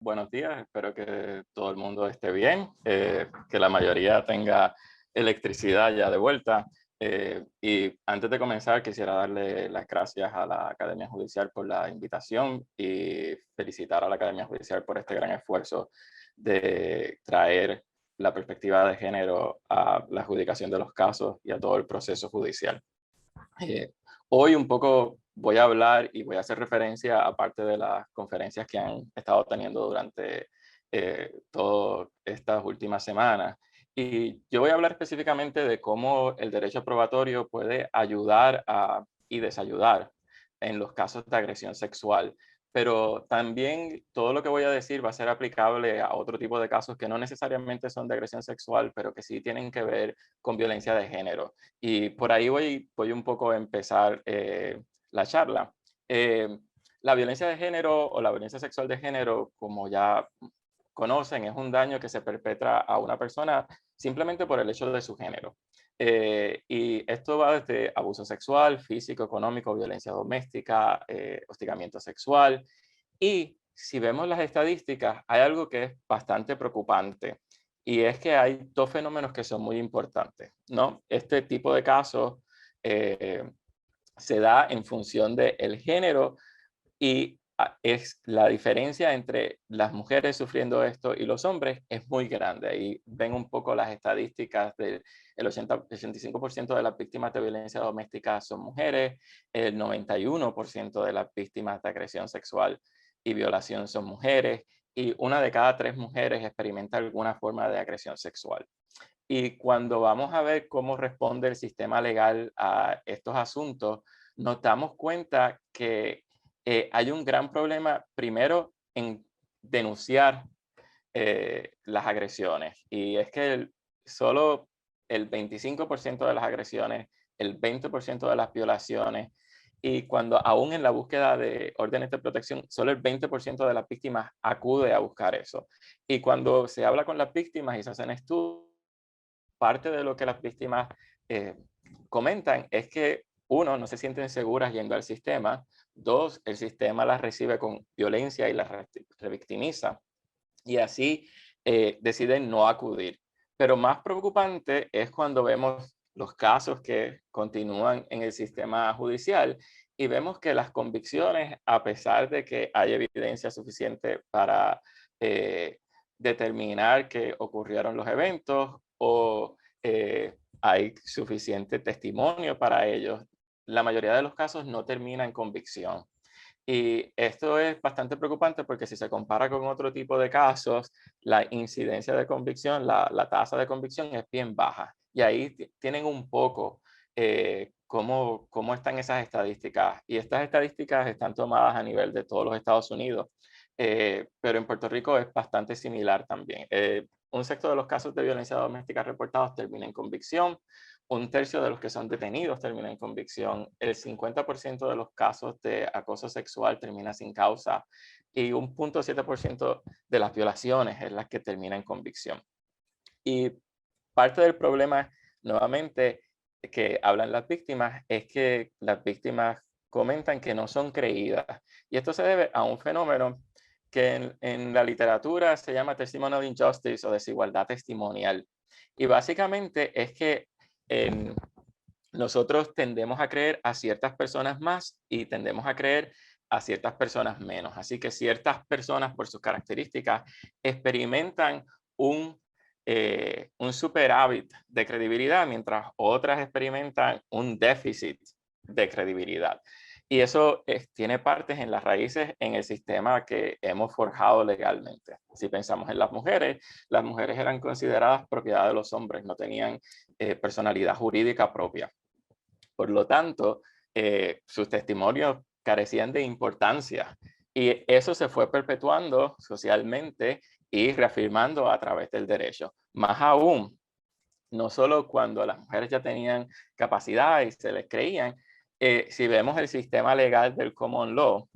Buenos días, espero que todo el mundo esté bien, que la mayoría tenga electricidad ya de vuelta. Y antes de comenzar, quisiera darle las gracias a la Academia Judicial por la invitación y felicitar a la Academia Judicial por este gran esfuerzo de traer la perspectiva de género a la adjudicación de los casos y a todo el proceso judicial. Eh, Hoy un poco voy a hablar y voy a hacer referencia a parte de las conferencias que han estado teniendo durante todas estas últimas semanas. Y yo voy a hablar específicamente de cómo el derecho probatorio puede ayudar y desayudar en los casos de agresión sexual. Pero también todo lo que voy a decir va a ser aplicable a otro tipo de casos que no necesariamente son de agresión sexual, pero que sí tienen que ver con violencia de género. Y por ahí voy un poco a empezar la charla. Eh, la violencia de género o la violencia sexual de género, como ya conocen, es un daño que se perpetra a una persona simplemente por el hecho de su género. Y esto va desde abuso sexual, físico, económico, violencia doméstica, hostigamiento sexual. Y si vemos las estadísticas, hay algo que es bastante preocupante y es que hay dos fenómenos que son muy importantes, ¿no? Este tipo de casos eh, se da en función del género y es la diferencia entre las mujeres sufriendo esto y los hombres es muy grande. Ahí ven un poco las estadísticas del 85% de las víctimas de violencia doméstica son mujeres, el 91% de las víctimas de agresión sexual y violación son mujeres, y una de cada tres mujeres experimenta alguna forma de agresión sexual. Y cuando vamos a ver cómo responde el sistema legal a estos asuntos, nos damos cuenta que hay un gran problema, primero, en denunciar las agresiones. Y es que solo el 25% de las agresiones, el 20% de las violaciones, y cuando aún en la búsqueda de órdenes de protección, solo el 20% de las víctimas acude a buscar eso. Y cuando se habla con las víctimas y se hacen estudios, parte de lo que las víctimas eh, comentan es que, uno, no se sienten seguras yendo al sistema; dos, el sistema las recibe con violencia y las revictimiza, y así deciden no acudir. Pero más preocupante es cuando vemos los casos que continúan en el sistema judicial y vemos que las convicciones, a pesar de que hay evidencia suficiente para eh, determinar que ocurrieron los eventos o hay suficiente testimonio para ellos, la mayoría de los casos no termina en convicción. Y esto es bastante preocupante porque si se compara con otro tipo de casos, la incidencia de convicción, la tasa de convicción es bien baja. Y ahí tienen un poco cómo están esas estadísticas. Y estas estadísticas están tomadas a nivel de todos los Estados Unidos, pero en Puerto Rico es bastante similar también. Un sexto de los casos de violencia doméstica reportados termina en convicción, un tercio de los que son detenidos termina en convicción, el 50% de los casos de acoso sexual termina sin causa y un 0.7% de las violaciones es las que termina en convicción. Y parte del problema, nuevamente, que hablan las víctimas es que las víctimas comentan que no son creídas. Y esto se debe a un fenómeno que en la literatura se llama testimonial injustice o desigualdad testimonial. Y básicamente es que en, nosotros tendemos a creer a ciertas personas más y tendemos a creer a ciertas personas menos. Así que ciertas personas, por sus características, experimentan un superávit de credibilidad, mientras otras experimentan un déficit de credibilidad. Y eso tiene partes en las raíces en el sistema que hemos forjado legalmente. Si pensamos en las mujeres eran consideradas propiedad de los hombres, no tenían personalidad jurídica propia. Por lo tanto, sus testimonios carecían de importancia y eso se fue perpetuando socialmente y reafirmando a través del derecho. Más aún, no solo cuando las mujeres ya tenían capacidad y se les creían, si vemos el sistema legal del common law,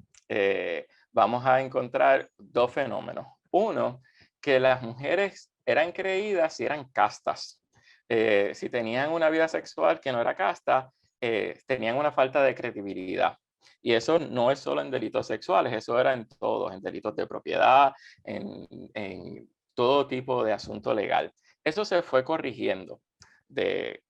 vamos a encontrar dos fenómenos. Uno, que las mujeres eran creídas si eran castas. Si tenían una vida sexual que no era casta, tenían una falta de credibilidad. Y eso no es solo en delitos sexuales, eso era en todos, en delitos de propiedad, en todo tipo de asunto legal. Eso se fue corrigiendo. De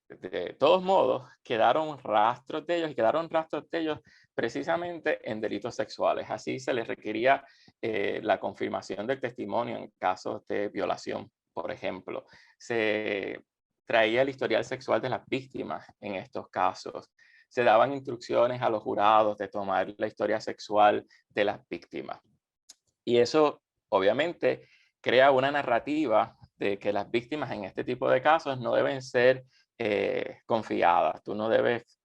todos modos, quedaron rastros de ellos y quedaron rastros de ellos precisamente en delitos sexuales. Así se les requería la confirmación del testimonio en casos de violación, por ejemplo. Se traía el historial sexual de las víctimas en estos casos. Se daban instrucciones a los jurados de tomar la historia sexual de las víctimas. Y eso, obviamente, crea una narrativa de que las víctimas en este tipo de casos no deben ser confiadas. Tú no debes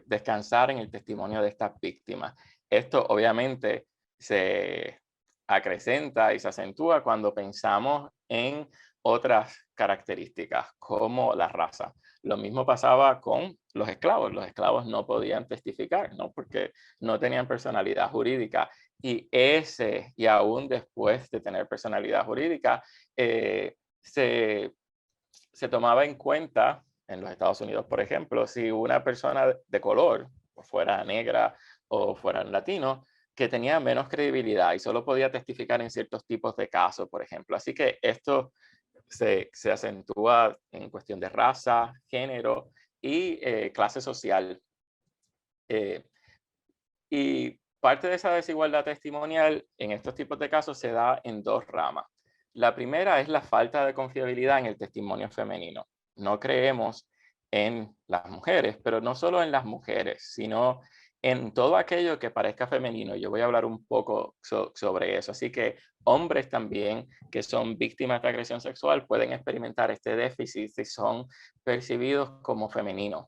descansar en el testimonio de estas víctimas. Esto, obviamente, se acrecenta y se acentúa cuando pensamos en otras características, como la raza. Lo mismo pasaba con los esclavos. Los esclavos no podían testificar, ¿no? Porque no tenían personalidad jurídica. Y aún después de tener personalidad jurídica, se tomaba en cuenta en los Estados Unidos, por ejemplo, si una persona de color, o fuera negra o fuera latino, que tenía menos credibilidad y solo podía testificar en ciertos tipos de casos, por ejemplo. Así que esto se acentúa en cuestión de raza, género y clase social. Eh, y parte de esa desigualdad testimonial en estos tipos de casos se da en dos ramas. La primera es la falta de confiabilidad en el testimonio femenino. No creemos en las mujeres, pero no solo en las mujeres, sino en todo aquello que parezca femenino. Yo voy a hablar un poco sobre eso. Así que hombres también que son víctimas de agresión sexual pueden experimentar este déficit si son percibidos como femeninos.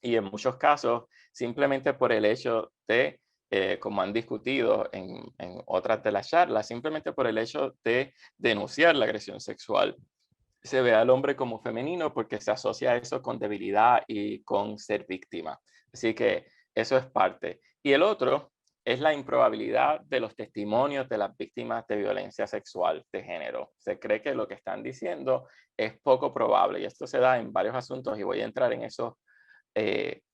Y en muchos casos, simplemente por el hecho de, como han discutido en otras de las charlas, simplemente por el hecho de denunciar la agresión sexual, se ve al hombre como femenino porque se asocia eso con debilidad y con ser víctima. Así que eso es parte. Y el otro es la improbabilidad de los testimonios de las víctimas de violencia sexual de género. Se cree que lo que están diciendo es poco probable y esto se da en varios asuntos y voy a entrar en esos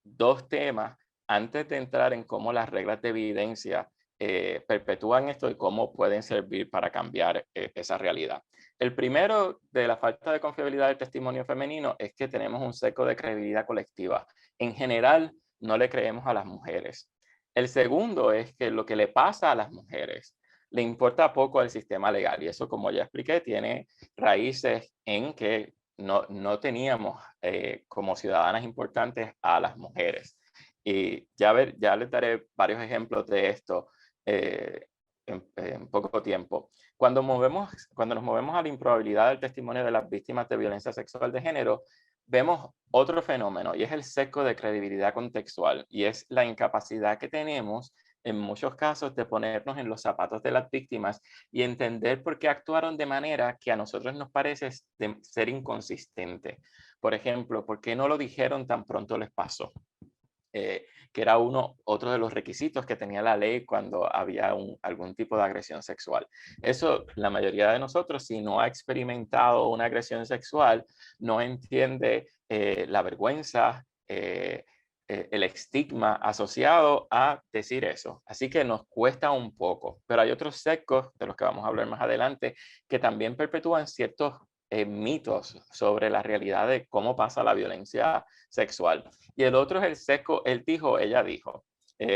dos temas antes de entrar en cómo las reglas de evidencia perpetúan esto y cómo pueden servir para cambiar esa realidad. El primero de la falta de confiabilidad del testimonio femenino es que tenemos un sesgo de credibilidad colectiva. En general, no le creemos a las mujeres. El segundo es que lo que le pasa a las mujeres le importa poco al sistema legal y eso, como ya expliqué, tiene raíces en que no teníamos como ciudadanas importantes a las mujeres. Y ya les daré varios ejemplos de esto en poco tiempo. Cuando nos movemos a la improbabilidad del testimonio de las víctimas de violencia sexual de género, vemos otro fenómeno y es el sesgo de credibilidad contextual y es la incapacidad que tenemos en muchos casos de ponernos en los zapatos de las víctimas y entender por qué actuaron de manera que a nosotros nos parece ser inconsistente. Por ejemplo, ¿por qué no lo dijeron tan pronto les pasó? Que era otro de los requisitos que tenía la ley cuando había algún tipo de agresión sexual. Eso, la mayoría de nosotros, si no ha experimentado una agresión sexual, no entiende la vergüenza, el estigma asociado a decir eso. Así que nos cuesta un poco, pero hay otros sesgos de los que vamos a hablar más adelante que también perpetúan ciertos mitos sobre la realidad de cómo pasa la violencia sexual. Y el otro es el sesgo, él dijo, ella dijo.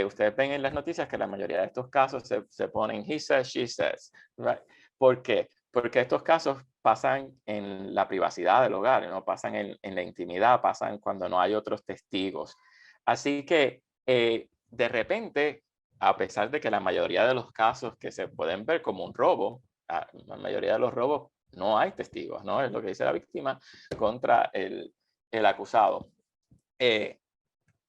Ustedes ven en las noticias que la mayoría de estos casos se ponen he says, she says. Right? ¿Por qué? Porque estos casos pasan en la privacidad del hogar, no pasan en la intimidad, pasan cuando no hay otros testigos. Así que de repente, a pesar de que la mayoría de los casos que se pueden ver como un robo, la mayoría de los robos no hay testigos, ¿no? Es lo que dice la víctima contra el acusado.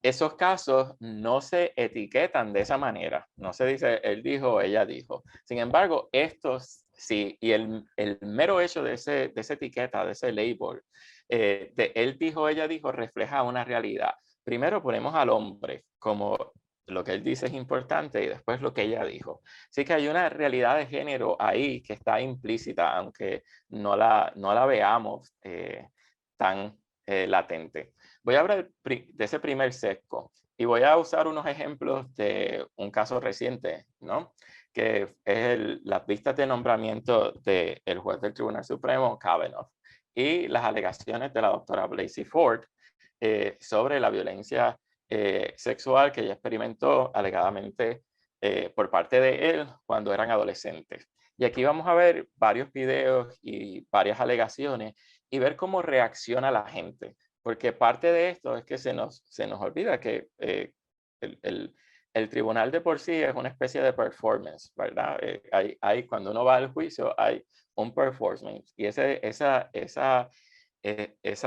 Esos casos no se etiquetan de esa manera. No se dice él dijo, ella dijo. Sin embargo, estos sí, y el mero hecho de esa etiqueta, de ese label, de él dijo, ella dijo, refleja una realidad. Primero ponemos al hombre como lo que él dice es importante y después lo que ella dijo. Así que hay una realidad de género ahí que está implícita, aunque no la veamos tan latente. Voy a hablar de ese primer sesgo. Y voy a usar unos ejemplos de un caso reciente, ¿no? Que es las vistas de nombramiento del juez del Tribunal Supremo, Kavanaugh, y las alegaciones de la doctora Blasey Ford sobre la violencia sexual que ella experimentó alegadamente por parte de él cuando eran adolescentes. Y aquí vamos a ver varios videos y varias alegaciones y ver cómo reacciona la gente. Porque parte de esto es que se nos olvida que el tribunal de por sí es una especie de performance, ¿verdad? Cuando uno va al juicio hay un performance y esa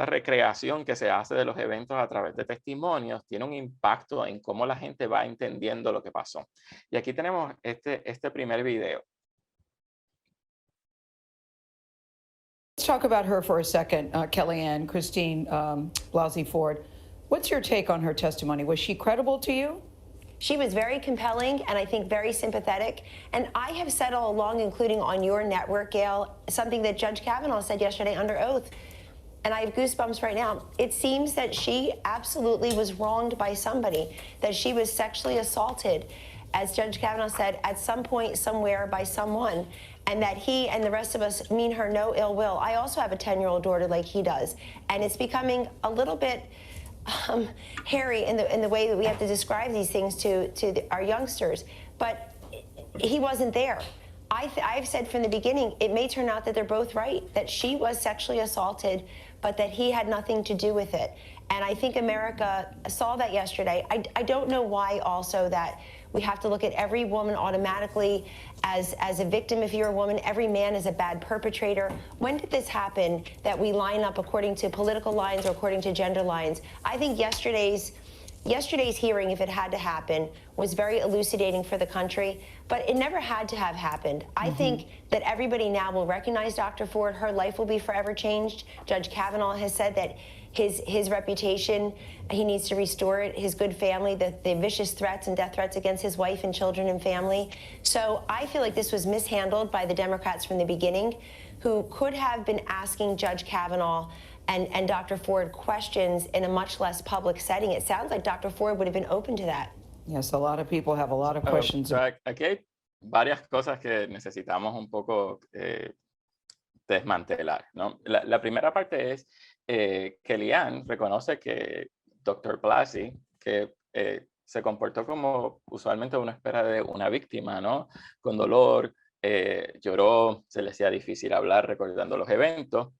recreación que se hace de los eventos a través de testimonios tiene un impacto en cómo la gente va entendiendo lo que pasó. Y aquí tenemos este primer video. Let's talk about her for a second, Kellyanne, Christine Blasey Ford. What's your take on her testimony? Was she credible to you? She was very compelling and I think very sympathetic. And I have said all along, including on your network, Gail, something that Judge Kavanaugh said yesterday under oath. And I have goosebumps right now. It seems that she absolutely was wronged by somebody, that she was sexually assaulted, as Judge Kavanaugh said, at some point, somewhere, by someone, and that he and the rest of us mean her no ill will. I also have a 10-year-old daughter like he does, and it's becoming a little bit hairy in the way that we have to describe these things to our youngsters. But he wasn't there. I've said from the beginning, it may turn out that they're both right, that she was sexually assaulted, but that he had nothing to do with it. And I think America saw that yesterday. I don't know why also that we have to look at every woman automatically as a victim if you're a woman, every man is a bad perpetrator. When did this happen that we line up according to political lines or according to gender lines? I think yesterday's hearing, if it had to happen, was very elucidating for the country, but it never had to have happened. I think that everybody now will recognize Dr. Ford. Her life will be forever changed. Judge Kavanaugh has said that his reputation, he needs to restore it, his good family, the vicious threats and death threats against his wife and children and family. So I feel like this was mishandled by the Democrats from the beginning, who could have been asking Judge Kavanaugh and Dr. Ford questions in a much less public setting. It sounds like Dr. Ford would have been open to that. Yes, a lot of people have a lot of questions. Aquí hay varias cosas que necesitamos un poco desmantelar, ¿no? La primera parte es Kellyanne reconoce que Dr. Blasey, que se comportó como usualmente uno espera de una víctima, ¿no? Con dolor, lloró, se le hacía difícil hablar recordando los eventos,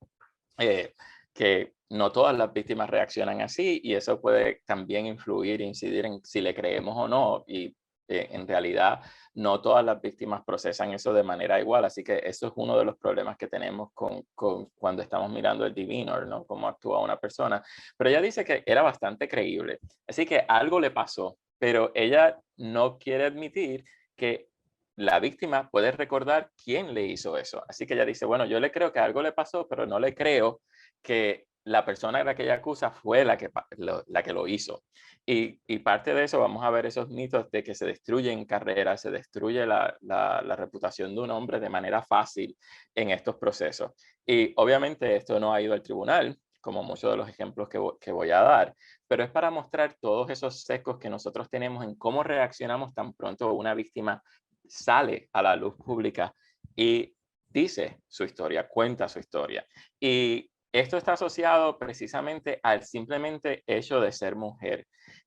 que no todas las víctimas reaccionan así y eso puede también influir, incidir en si le creemos o no y en realidad no todas las víctimas procesan eso de manera igual, así que eso es uno de los problemas que tenemos cuando estamos mirando el demeanor, ¿no? Cómo actúa una persona. Pero ella dice que era bastante creíble, así que algo le pasó, pero ella no quiere admitir que la víctima puede recordar quién le hizo eso. Así que ella dice, bueno, yo le creo que algo le pasó, pero no le creo que la persona a la que ella acusa fue la que lo hizo. Y parte de eso vamos a ver esos mitos de que se destruyen carreras, se destruye la reputación de un hombre de manera fácil en estos procesos. Y obviamente esto no ha ido al tribunal, como muchos de los ejemplos que voy a dar, pero es para mostrar todos esos sesgos que nosotros tenemos en cómo reaccionamos tan pronto una víctima sale a la luz pública y dice su historia, cuenta su historia. Y esto está asociado precisamente al simplemente hecho de ser mujer.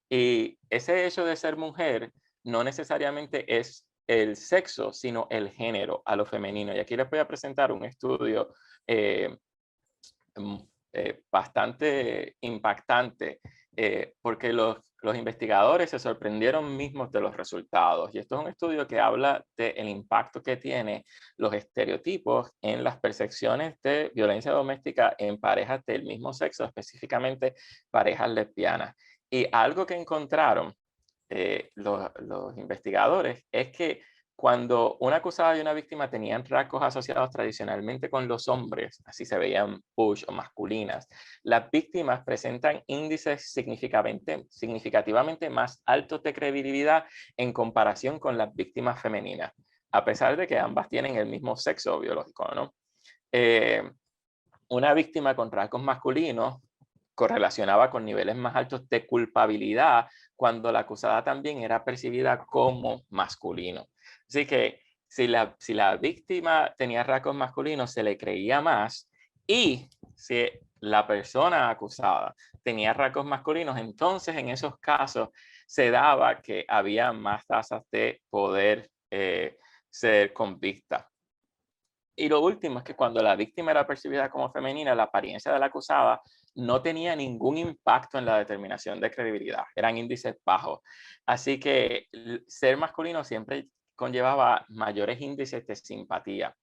Y ese hecho de ser mujer no necesariamente es el sexo, sino el género, a lo femenino. Y aquí les voy a presentar un estudio bastante impactante, porque los investigadores se sorprendieron mismos de los resultados. Y esto es un estudio que habla del impacto que tiene los estereotipos en las percepciones de violencia doméstica en parejas del mismo sexo, específicamente parejas lesbianas. Y algo que encontraron los investigadores es que cuando una acusada y una víctima tenían rasgos asociados tradicionalmente con los hombres, así se veían push o masculinas, las víctimas presentan índices significativamente más altos de credibilidad en comparación con las víctimas femeninas, a pesar de que ambas tienen el mismo sexo biológico, ¿no? Una víctima con rasgos masculinos correlacionaba con niveles más altos de culpabilidad cuando la acusada también era percibida como masculino. Así que si la víctima tenía rasgos masculinos, se le creía más, y si la persona acusada tenía rasgos masculinos, entonces en esos casos se daba que había más tasas de poder ser convicta. Y lo último es que cuando la víctima era percibida como femenina, la apariencia de la acusada no tenía ningún impacto en la determinación de credibilidad. Eran índices bajos. Así que ser masculino siempre conllevaba mayores índices de simpatía.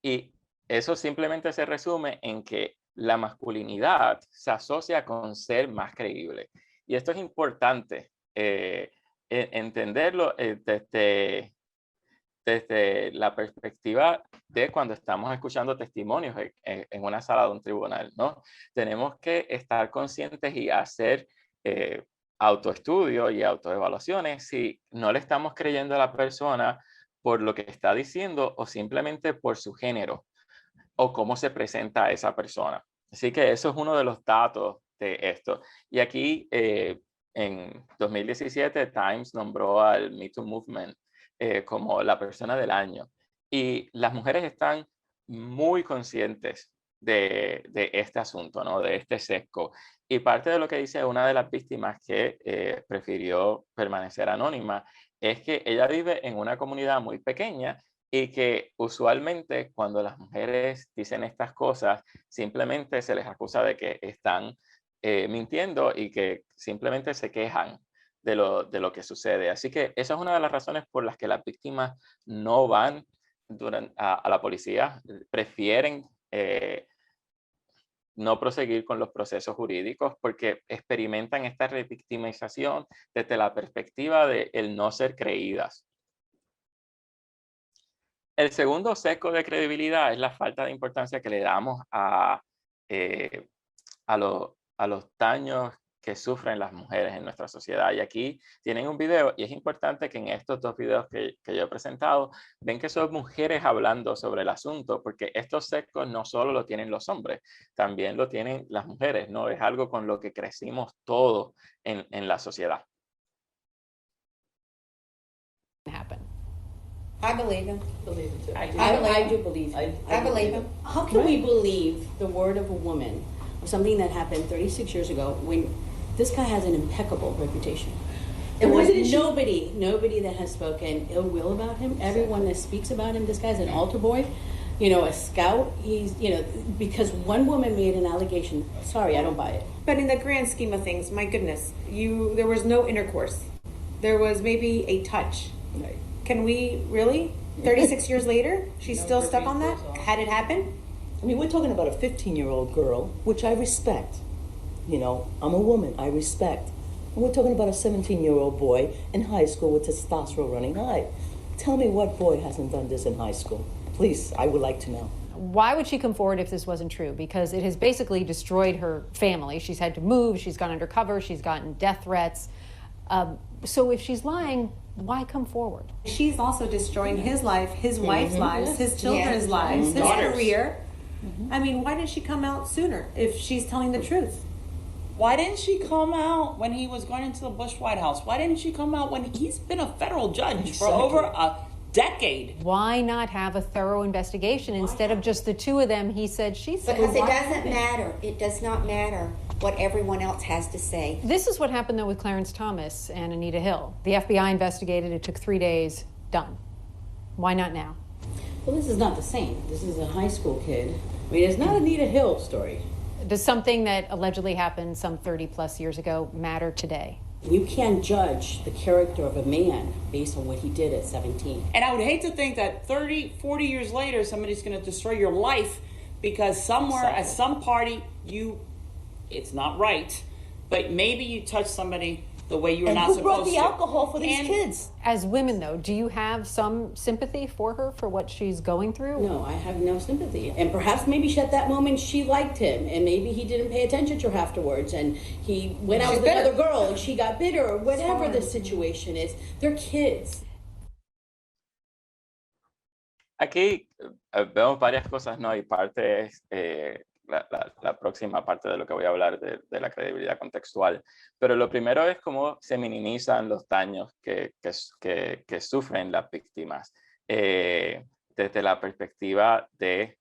Y eso simplemente se resume en que la masculinidad se asocia con ser más creíble. Y esto es importante entenderlo desde la perspectiva de cuando estamos escuchando testimonios en una sala de un tribunal, ¿no? Tenemos que estar conscientes y hacer autoestudio y autoevaluaciones si no le estamos creyendo a la persona por lo que está diciendo o simplemente por su género o cómo se presenta a esa persona. Así que eso es uno de los datos de esto. Y aquí en 2017 Times nombró al Me Too Movement como la persona del año. Y las mujeres están muy conscientes de este asunto, ¿no? De este sesgo. Y parte de lo que dice una de las víctimas que prefirió permanecer anónima es que ella vive en una comunidad muy pequeña y que usualmente cuando las mujeres dicen estas cosas, simplemente se les acusa de que están mintiendo y que simplemente se quejan de lo que sucede. Así que esa es una de las razones por las que las víctimas no van a la policía, prefieren no proseguir con los procesos jurídicos porque experimentan esta revictimización desde la perspectiva de el no ser creídas. El segundo sesgo de credibilidad es la falta de importancia que le damos a los daños que sufren las mujeres en nuestra sociedad. Y aquí tienen un video, y es importante que en estos dos videos que yo he presentado, ven que son mujeres hablando sobre el asunto, porque estos sesgos no solo lo tienen los hombres, también lo tienen las mujeres, ¿no? Es algo con lo que crecimos todos en la sociedad. Happen. I believe him. Believe it too. I do believe. I believe him. How can we believe the word of a woman of something that happened 36 years ago when this guy has an impeccable reputation? There was nobody that has spoken ill will about him. Everyone that speaks about him, this guy's an altar boy, you know, a scout. He's, you know, because one woman made an allegation. Sorry, I don't buy it. But in the grand scheme of things, my goodness, there was no intercourse. There was maybe a touch. Right. Can we really? 36 years later, she's still stuck on that? Had it happened? I mean, we're talking about a 15-year-old girl, which I respect. You know, I'm a woman, I respect. And we're talking about a 17-year-old boy in high school with testosterone running high. Tell me what boy hasn't done this in high school. Please, I would like to know. Why would she come forward if this wasn't true? Because it has basically destroyed her family. She's had to move, she's gone undercover, she's gotten death threats. So if she's lying, why come forward? She's also destroying his life, his wife's lives, his children's lives, his career. I mean, why didn't she come out sooner if she's telling the truth? Why didn't she come out when he was going into the Bush White House? Why didn't she come out when he's been a federal judge for over a decade? Why not have a thorough investigation instead of just the two of them, he said, she said? Because it doesn't matter. It does not matter what everyone else has to say. This is what happened, though, with Clarence Thomas and Anita Hill. The FBI investigated. It took 3 days. Done. Why not now? Well, this is not the same. This is a high school kid. I mean, it's not Anita Hill story. Does something that allegedly happened some 30-plus years ago matter today? You can't judge the character of a man based on what he did at 17. And I would hate to think that 30, 40 years later, somebody's going to destroy your life because somewhere at some party, it's not right, but maybe you touch somebody the way you're not supposed to. And who brought the alcohol for these kids? As women, though, do you have some sympathy for her, for what she's going through? No, I have no sympathy. And perhaps maybe at that moment she liked him, and maybe he didn't pay attention to her afterwards, and he went out with another girl, and she got bitter, or whatever the situation is. They're kids. Aquí vemos varias cosas, ¿no? Y parte es la próxima parte de lo que voy a hablar de la credibilidad contextual. Pero lo primero es cómo se minimizan los daños que sufren las víctimas desde la perspectiva de...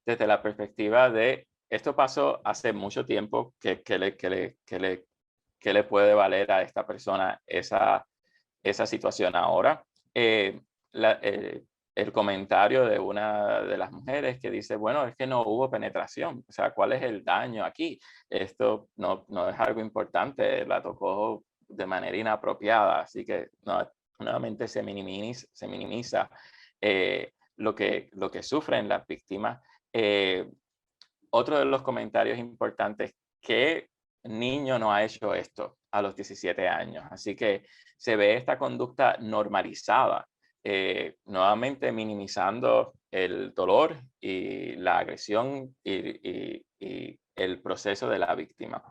desde la perspectiva de esto pasó hace mucho tiempo, ¿qué le puede valer a esta persona esa situación ahora? El comentario de una de las mujeres que dice, bueno, es que no hubo penetración, o sea, ¿cuál es el daño aquí? Esto no es algo importante, la tocó de manera inapropiada, así que nuevamente se minimiza lo que sufren las víctimas. Otro de los comentarios importantes, ¿qué niño no ha hecho esto a los 17 años? Así que se ve esta conducta normalizada, nuevamente minimizando el dolor y la agresión y el proceso de la víctima.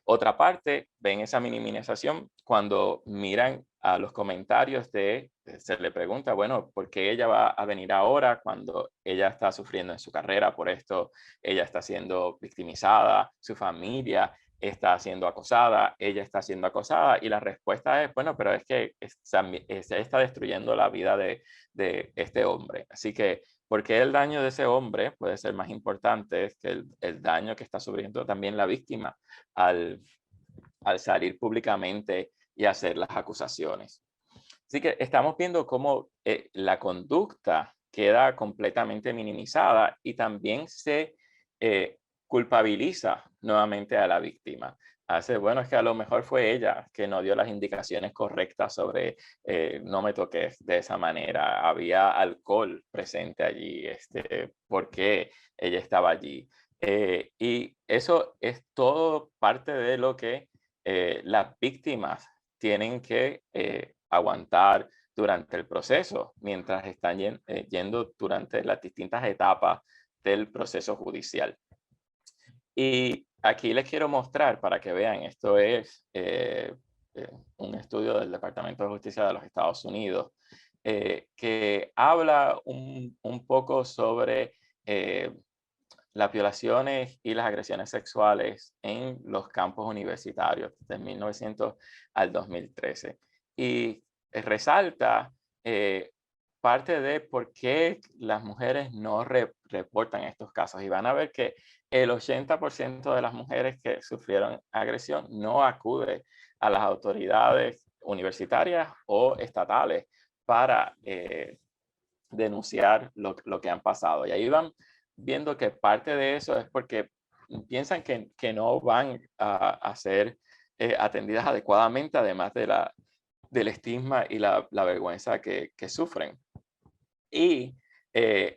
Otra parte, ven esa minimización cuando miran a los comentarios se le pregunta, bueno, ¿por qué ella va a venir ahora cuando ella está sufriendo en su carrera por esto? Ella está siendo victimizada, su familia está siendo acosada, ella está siendo acosada, y la respuesta es, bueno, pero es que se está destruyendo la vida de este hombre. Así que, ¿por qué el daño de ese hombre puede ser más importante que el daño que está sufriendo también la víctima al salir públicamente y hacer las acusaciones? Así que estamos viendo cómo la conducta queda completamente minimizada y también se culpabiliza nuevamente a la víctima. Bueno, es que a lo mejor fue ella que no dio las indicaciones correctas sobre no me toques de esa manera, había alcohol presente allí, ¿por qué ella estaba allí? Y eso es todo parte de lo que las víctimas tienen que aguantar durante el proceso, mientras están yendo durante las distintas etapas del proceso judicial. Y aquí les quiero mostrar para que vean, esto es un estudio del Departamento de Justicia de los Estados Unidos que habla un poco sobre las violaciones y las agresiones sexuales en los campos universitarios de 1900 al 2013. Y resalta parte de por qué las mujeres no reportan estos casos. Y van a ver que el 80% de las mujeres que sufrieron agresión no acude a las autoridades universitarias o estatales para denunciar lo que han pasado. Y ahí van viendo que parte de eso es porque piensan que no van a ser atendidas adecuadamente, además del estigma y la vergüenza que sufren. Y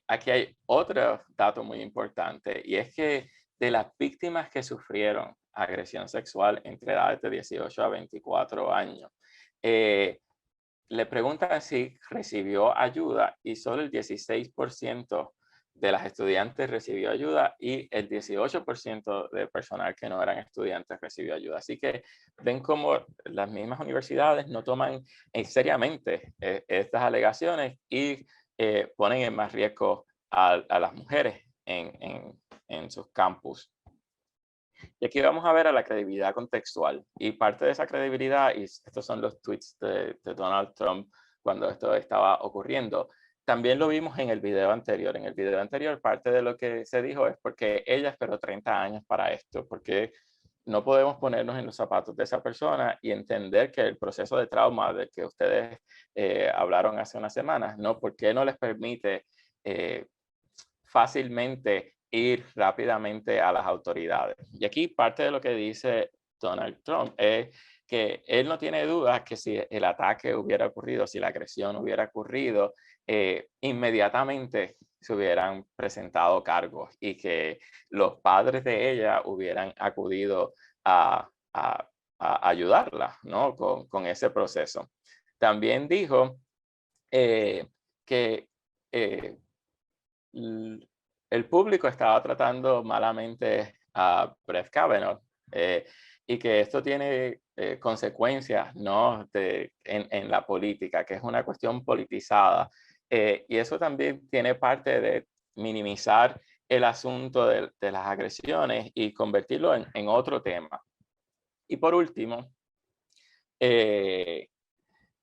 aquí hay otro dato muy importante, y es que de las víctimas que sufrieron agresión sexual entre edades de 18 a 24 años, le preguntan si recibió ayuda y solo el 16% de las estudiantes recibió ayuda y el 18% de personal que no eran estudiantes recibió ayuda. Así que ven cómo las mismas universidades no toman seriamente estas alegaciones y ponen en más riesgo a las mujeres en sus campus. Y aquí vamos a ver a la credibilidad contextual. Y parte de esa credibilidad, y estos son los tweets de Donald Trump cuando esto estaba ocurriendo, también lo vimos en el video anterior. En el video anterior, parte de lo que se dijo es porque ella esperó 30 años para esto, porque no podemos ponernos en los zapatos de esa persona y entender que el proceso de trauma del que ustedes hablaron hace unas semanas, ¿no? ¿Por qué no les permite fácilmente ir rápidamente a las autoridades? Y aquí parte de lo que dice Donald Trump es que él no tiene dudas que si el ataque hubiera ocurrido, si la agresión hubiera ocurrido, inmediatamente se hubieran presentado cargos y que los padres de ella hubieran acudido a ayudarla, ¿no? con ese proceso. También dijo que el público estaba tratando malamente a Brett Kavanaugh y que esto tiene consecuencias, ¿no? en la política, que es una cuestión politizada. Y eso también tiene parte de minimizar el asunto de las agresiones y convertirlo en otro tema. Y por último,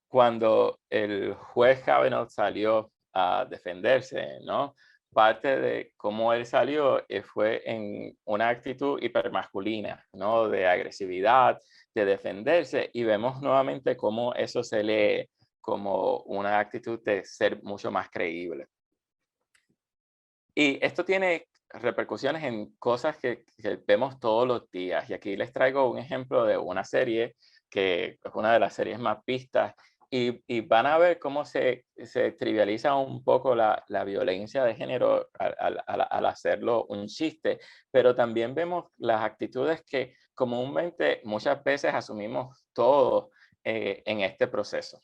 cuando el juez Kavanaugh salió a defenderse, ¿no? Parte de cómo él salió fue en una actitud hipermasculina, ¿no? De agresividad, de defenderse, y vemos nuevamente cómo eso se lee como una actitud de ser mucho más creíble. Y esto tiene repercusiones en cosas que vemos todos los días. Y aquí les traigo un ejemplo de una serie que es una de las series más vistas. Y van a ver cómo se trivializa un poco la violencia de género al hacerlo un chiste. Pero también vemos las actitudes que comúnmente muchas veces asumimos todos en este proceso.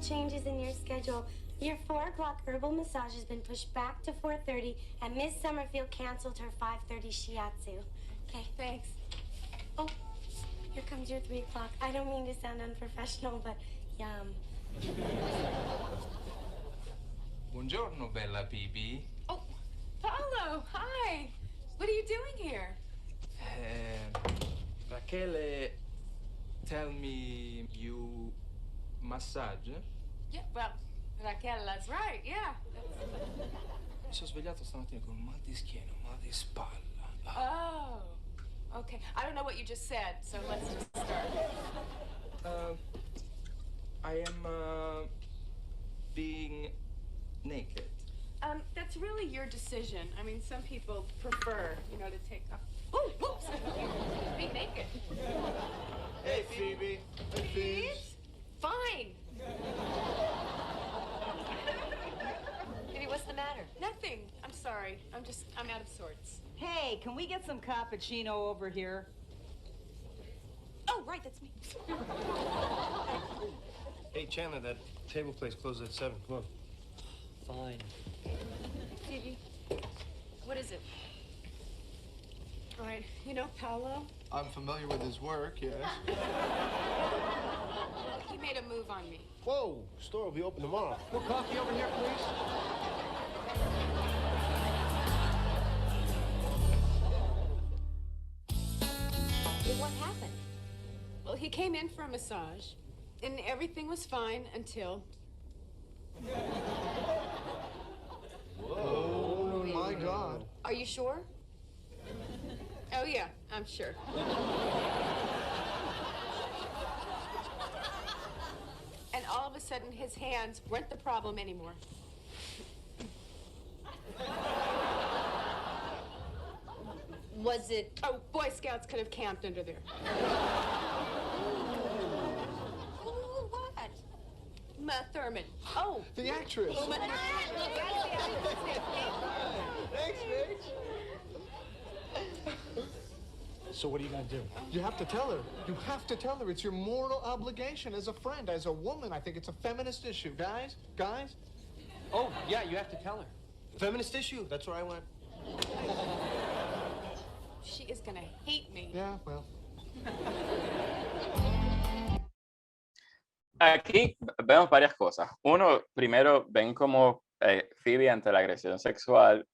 Changes in your schedule. Your 4 o'clock herbal massage has been pushed back to 4:30, and Miss Summerfield canceled her 5:30 shiatsu. Okay, thanks. Oh, here comes your 3 o'clock. I don't mean to sound unprofessional, but yum. Buongiorno, bella Bibi. Oh, Paolo, hi. What are you doing here? Rachele, tell me you massage? Yeah, well, Raquel, that's right, yeah. Mi sono svegliato stamattina con un mal di schiena, un mal di spalla. Oh, okay. I don't know what you just said, so let's just start. I am being naked. That's really your decision. I mean, some people prefer, to take off. Oh, whoops! Be naked. Hey, Phoebe. Hey, Phoebe. Fine. Maybe what's the matter? Nothing. I'm sorry. I'm out of sorts. Hey, can we get some cappuccino over here? Oh, right, that's me. Hey, Chandler, that table place closes at 7. Come on. Fine. Phoebe, what is it? All right, Paolo? I'm familiar with his work, yes. He made a move on me. Whoa, store will be open tomorrow. More coffee over here, please. What happened? Well, he came in for a massage, and everything was fine until... Oh, my God. Are you sure? Oh, yeah, I'm sure. And all of a sudden, his hands weren't the problem anymore. Was it... Oh, Boy Scouts could have camped under there. What? Uma Thurman. Oh. The actress. Uma Thurman. Thanks, Mitch. So what are you gonna do? You have to tell her. You have to tell her. It's your moral obligation as a friend, as a woman. I think it's a feminist issue. Guys? Guys? Oh, yeah, you have to tell her. Feminist issue. That's where I went. She is gonna hate me. Yeah, well. Aquí vemos varias cosas. Uno, primero, ven cómo Phoebe ante la agresión sexual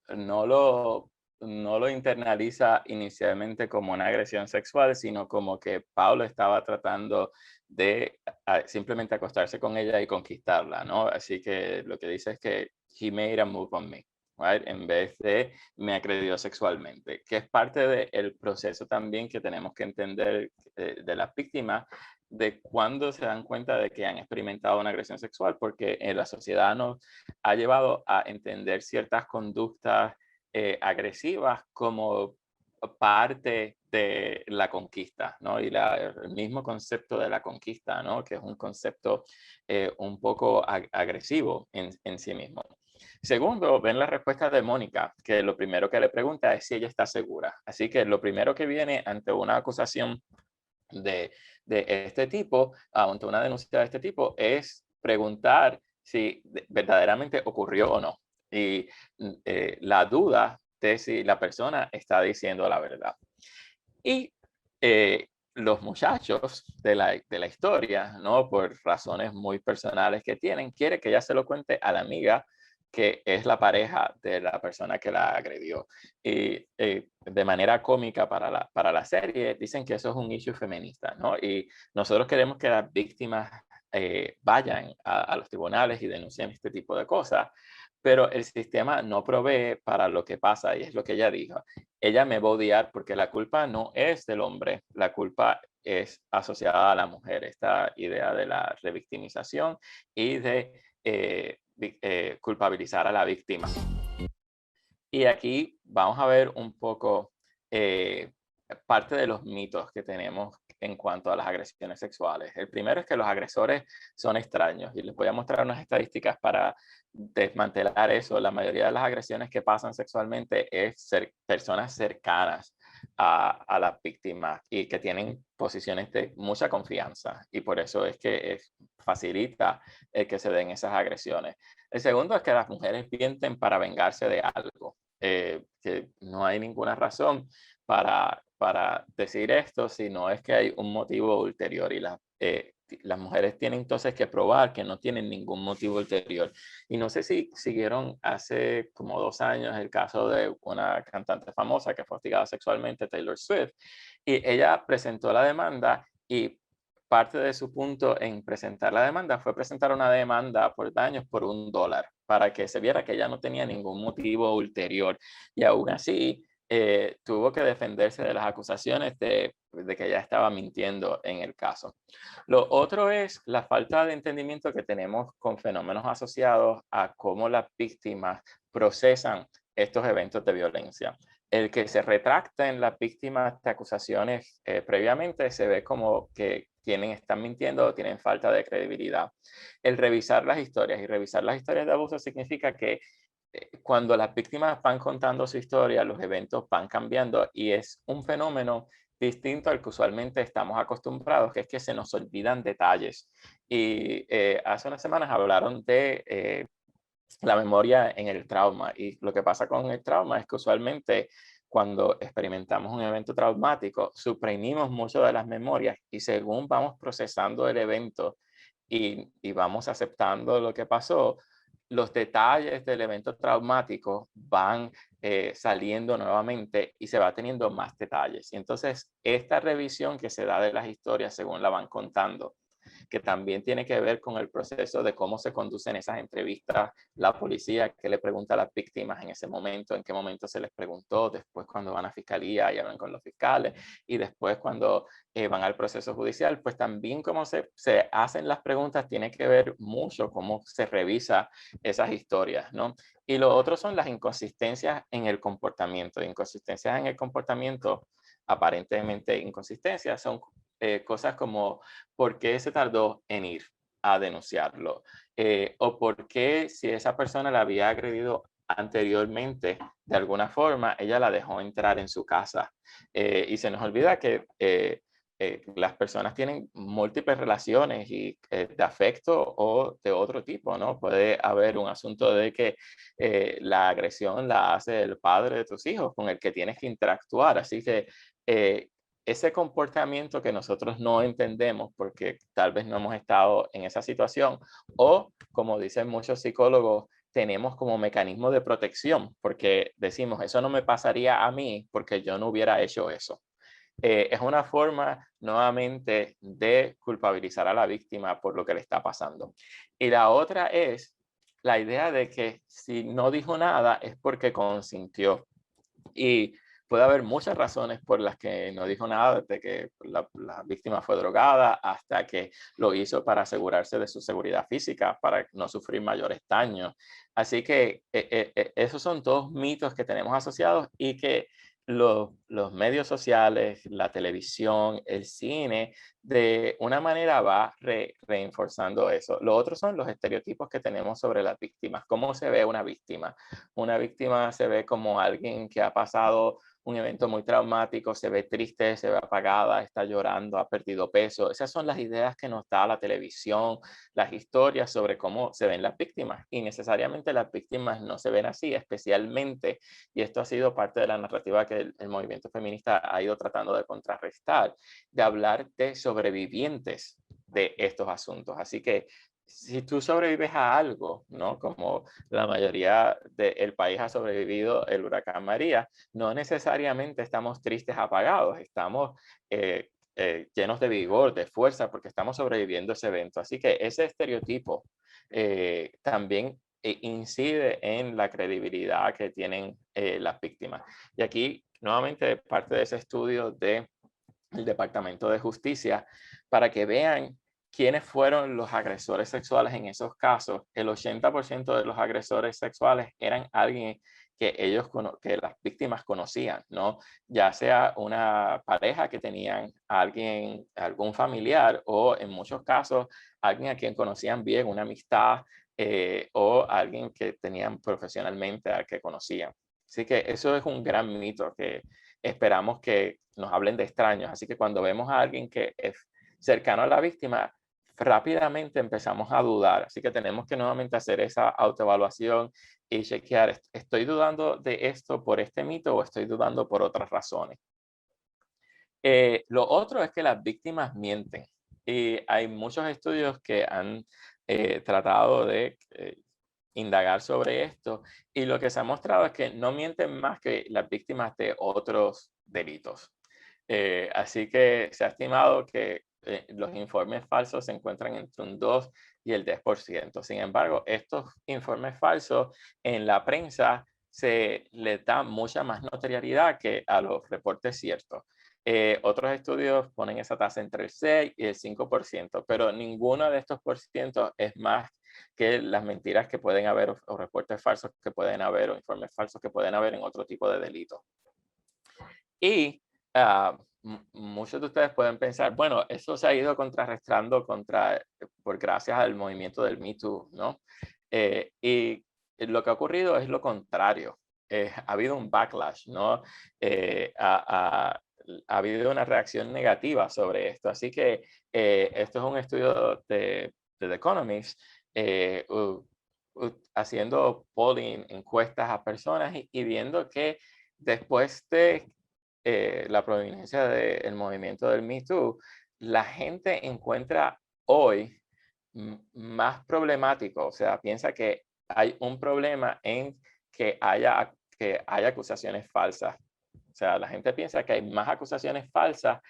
no lo internaliza inicialmente como una agresión sexual, sino como que Paulo estaba tratando de simplemente acostarse con ella y conquistarla, ¿no? Así que lo que dice es que he made a move on me, right? En vez de me agredió sexualmente, que es parte del proceso también que tenemos que entender de las víctimas, de cuando se dan cuenta de que han experimentado una agresión sexual, porque en la sociedad nos ha llevado a entender ciertas conductas agresivas como parte de la conquista, ¿no? Y el mismo concepto de la conquista, ¿no? Que es un concepto un poco agresivo en sí mismo. Segundo, ven la respuesta de Mónica, que lo primero que le pregunta es si ella está segura. Así que lo primero que viene ante una acusación de este tipo, ante una denuncia de este tipo, es preguntar si verdaderamente ocurrió o no. Y la duda de si la persona está diciendo la verdad. Y los muchachos de la historia, ¿no? Por razones muy personales que tienen, quiere que ella se lo cuente a la amiga que es la pareja de la persona que la agredió. Y de manera cómica para la serie, dicen que eso es un issue feminista, ¿no? Y nosotros queremos que las víctimas vayan a los tribunales y denuncien este tipo de cosas, pero el sistema no provee para lo que pasa, y es lo que ella dijo. Ella me va a odiar porque la culpa no es del hombre, la culpa es asociada a la mujer, esta idea de la revictimización y de culpabilizar a la víctima. Y aquí vamos a ver un poco parte de los mitos que tenemos en cuanto a las agresiones sexuales. El primero es que los agresores son extraños, y les voy a mostrar unas estadísticas para desmantelar eso. La mayoría de las agresiones que pasan sexualmente es personas cercanas a las víctimas y que tienen posiciones de mucha confianza, y por eso es que facilita el que se den esas agresiones. El segundo es que las mujeres mienten para vengarse de algo. Que no hay ninguna razón para decir esto, sino es que hay un motivo ulterior, y las mujeres tienen entonces que probar que no tienen ningún motivo ulterior. Y no sé si siguieron hace como 2 años el caso de una cantante famosa que fue hostigada sexualmente, Taylor Swift, y ella presentó la demanda, y parte de su punto en presentar la demanda fue presentar una demanda por daños por $1, para que se viera que ella no tenía ningún motivo ulterior. Y aún así, tuvo que defenderse de las acusaciones de que ella estaba mintiendo en el caso. Lo otro es la falta de entendimiento que tenemos con fenómenos asociados a cómo las víctimas procesan estos eventos de violencia. El que se retracten las víctimas de acusaciones previamente se ve como que están mintiendo o tienen falta de credibilidad. El revisar las historias, y revisar las historias de abuso significa que cuando las víctimas van contando su historia, los eventos van cambiando, y es un fenómeno distinto al que usualmente estamos acostumbrados, que es que se nos olvidan detalles. Y hace unas semanas hablaron de la memoria en el trauma, y lo que pasa con el trauma es que usualmente cuando experimentamos un evento traumático, suprimimos mucho de las memorias, y según vamos procesando el evento y vamos aceptando lo que pasó, los detalles del evento traumático van saliendo nuevamente y se va teniendo más detalles. Y entonces esta revisión que se da de las historias según la van contando, que también tiene que ver con el proceso de cómo se conducen esas entrevistas, la policía que le pregunta a las víctimas en ese momento, en qué momento se les preguntó, después cuando van a fiscalía y hablan con los fiscales, y después cuando van al proceso judicial, pues también cómo se hacen las preguntas tiene que ver mucho cómo se revisa esas historias, ¿no? Y lo otro son las inconsistencias en el comportamiento. Inconsistencias en el comportamiento, aparentemente inconsistencias, son cosas como por qué se tardó en ir a denunciarlo, o por qué, si esa persona la había agredido anteriormente de alguna forma, ella la dejó entrar en su casa. Y se nos olvida que las personas tienen múltiples relaciones y de afecto o de otro tipo, ¿no? Puede haber un asunto de que la agresión la hace el padre de tus hijos con el que tienes que interactuar. Así que ese comportamiento que nosotros no entendemos porque tal vez no hemos estado en esa situación, o como dicen muchos psicólogos, tenemos como mecanismo de protección porque decimos, eso no me pasaría a mí porque yo no hubiera hecho eso. Es una forma nuevamente de culpabilizar a la víctima por lo que le está pasando. Y la otra es la idea de que si no dijo nada es porque consintió. Y puede haber muchas razones por las que no dijo nada, desde que la víctima fue drogada hasta que lo hizo para asegurarse de su seguridad física, para no sufrir mayores daños. Así que esos son todos mitos que tenemos asociados y que los medios sociales, la televisión, el cine, de una manera va reforzando eso. Lo otro son los estereotipos que tenemos sobre las víctimas. ¿Cómo se ve una víctima? Una víctima se ve como alguien que ha pasado un evento muy traumático, se ve triste, se ve apagada, está llorando, ha perdido peso. Esas son las ideas que nos da la televisión, las historias sobre cómo se ven las víctimas. Y necesariamente las víctimas no se ven así, especialmente, y esto ha sido parte de la narrativa que el movimiento feminista ha ido tratando de contrarrestar, de hablar de sobrevivientes de estos asuntos. Así que si tú sobrevives a algo, ¿no? Como la mayoría del país ha sobrevivido el huracán María, no necesariamente estamos tristes, apagados, estamos llenos de vigor, de fuerza, porque estamos sobreviviendo ese evento. Así que ese estereotipo también incide en la credibilidad que tienen las víctimas. Y aquí, nuevamente, parte de ese estudio del Departamento de Justicia, para que vean quiénes fueron los agresores sexuales en esos casos. El 80% de los agresores sexuales eran alguien que las víctimas conocían, ¿no? Ya sea una pareja que tenían, algún familiar, o en muchos casos alguien a quien conocían bien, una amistad, o alguien que tenían profesionalmente al que conocían. Así que eso es un gran mito que esperamos que nos hablen de extraños. Así que cuando vemos a alguien que es cercano a la víctima, rápidamente empezamos a dudar. Así que tenemos que nuevamente hacer esa autoevaluación y chequear, ¿estoy dudando de esto por este mito o estoy dudando por otras razones? Lo otro es que las víctimas mienten. Y hay muchos estudios que han tratado de indagar sobre esto, y lo que se ha mostrado es que no mienten más que las víctimas de otros delitos. Así que se ha estimado que los informes falsos se encuentran entre un 2 y el 10%. Sin embargo, estos informes falsos en la prensa se les da mucha más notoriedad que a los reportes ciertos. Otros estudios ponen esa tasa entre el 6 y el 5%, pero ninguno de estos porcientos es más que las mentiras que pueden haber, o reportes falsos que pueden haber, o informes falsos que pueden haber en otro tipo de delitos. Y muchos de ustedes pueden pensar, bueno, eso se ha ido contrarrestando por gracias al movimiento del Me Too, ¿no? Y lo que ha ocurrido es lo contrario. Ha habido un backlash, ¿no? Ha habido una reacción negativa sobre esto. Así que esto es un estudio de The Economist, haciendo polling, encuestas a personas y viendo que después de la proveniencia del movimiento del Me Too, la gente encuentra hoy más problemático, o sea, piensa que hay un problema en que haya acusaciones falsas. O sea, la gente piensa que hay más acusaciones falsas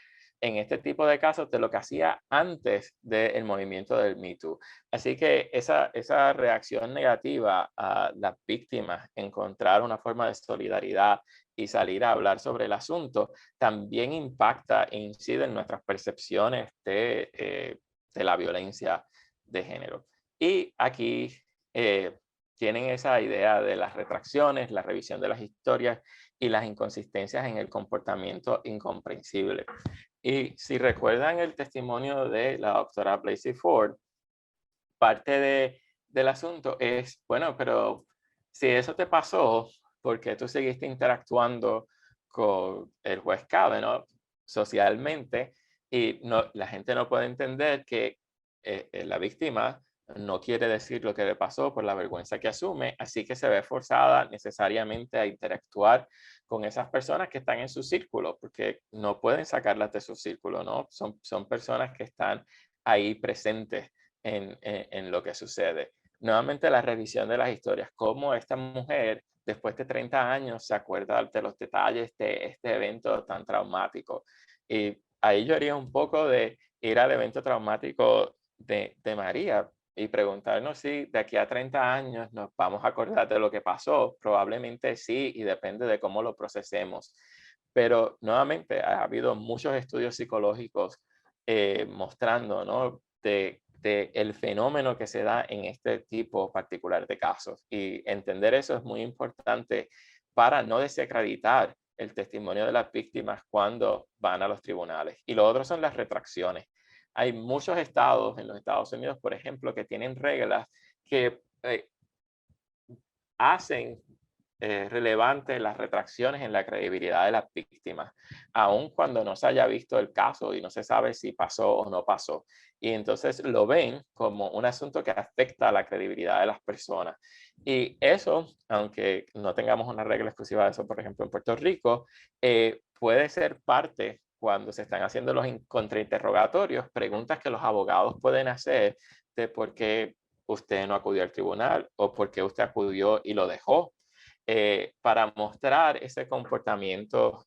en este tipo de casos de lo que hacía antes del movimiento del Me Too. Así que esa reacción negativa a las víctimas, encontrar una forma de solidaridad y salir a hablar sobre el asunto, también impacta e incide en nuestras percepciones de la violencia de género. Y aquí tienen esa idea de las retracciones, la revisión de las historias y las inconsistencias en el comportamiento incomprensible. Y si recuerdan el testimonio de la doctora Blasey Ford, parte del asunto es, bueno, pero si eso te pasó, ¿por qué tú seguiste interactuando con el juez Kavanaugh socialmente? Y la gente no puede entender que la víctima no quiere decir lo que le pasó por la vergüenza que asume, así que se ve forzada necesariamente a interactuar con esas personas que están en su círculo, porque no pueden sacarlas de su círculo, ¿no? Son personas que están ahí presentes en lo que sucede. Nuevamente la revisión de las historias, cómo esta mujer después de 30 años se acuerda de los detalles de este evento tan traumático. Y ahí yo haría un poco de ir al evento traumático de María y preguntarnos si de aquí a 30 años nos vamos a acordar de lo que pasó. Probablemente sí, y depende de cómo lo procesemos. Pero nuevamente ha habido muchos estudios psicológicos mostrando, ¿no?, de el fenómeno que se da en este tipo particular de casos. Y entender eso es muy importante para no desacreditar el testimonio de las víctimas cuando van a los tribunales. Y lo otro son las retracciones. Hay muchos estados en los Estados Unidos, por ejemplo, que tienen reglas que hacen relevante las retracciones en la credibilidad de las víctimas, aun cuando no se haya visto el caso y no se sabe si pasó o no pasó. Y entonces lo ven como un asunto que afecta a la credibilidad de las personas. Y eso, aunque no tengamos una regla exclusiva de eso, por ejemplo, en Puerto Rico, puede ser parte cuando se están haciendo los contrainterrogatorios, preguntas que los abogados pueden hacer de por qué usted no acudió al tribunal o por qué usted acudió y lo dejó, para mostrar ese comportamiento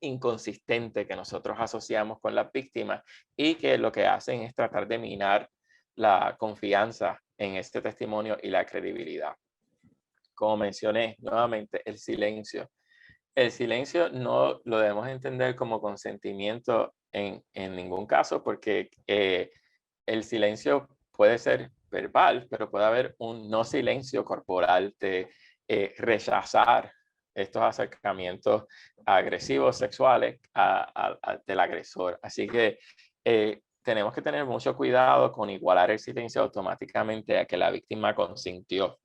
inconsistente que nosotros asociamos con las víctimas y que lo que hacen es tratar de minar la confianza en este testimonio y la credibilidad. Como mencioné nuevamente, el silencio. El silencio no lo debemos entender como consentimiento en ningún caso, porque el silencio puede ser verbal, pero puede haber un no silencio corporal de rechazar estos acercamientos agresivos sexuales del agresor. Así que tenemos que tener mucho cuidado con igualar el silencio automáticamente a que la víctima consintió.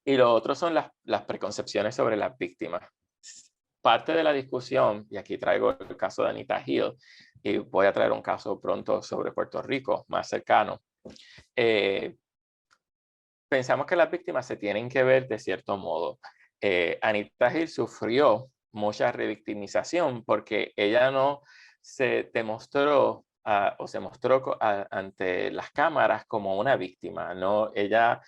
Y lo otro son las preconcepciones sobre las víctimas. Parte de la discusión, y aquí traigo el caso de Anita Hill, y voy a traer un caso pronto sobre Puerto Rico, más cercano. Pensamos que las víctimas se tienen que ver de cierto modo. Anita Hill sufrió mucha revictimización porque ella no se demostró o se mostró ante las cámaras como una víctima, ¿no? Ella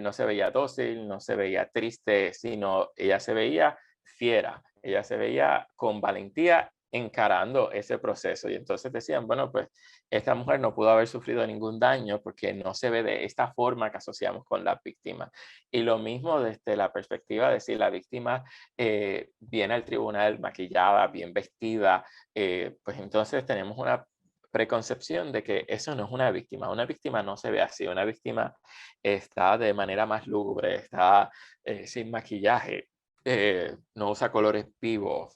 no se veía dócil, no se veía triste, sino ella se veía fiera, ella se veía con valentía encarando ese proceso. Y entonces decían, bueno, pues esta mujer no pudo haber sufrido ningún daño porque no se ve de esta forma que asociamos con la víctima. Y lo mismo desde la perspectiva de si la víctima viene al tribunal maquillada, bien vestida, pues entonces tenemos una preconcepción de que eso no es una víctima. Una víctima no se ve así. Una víctima está de manera más lúgubre, está sin maquillaje, no usa colores vivos,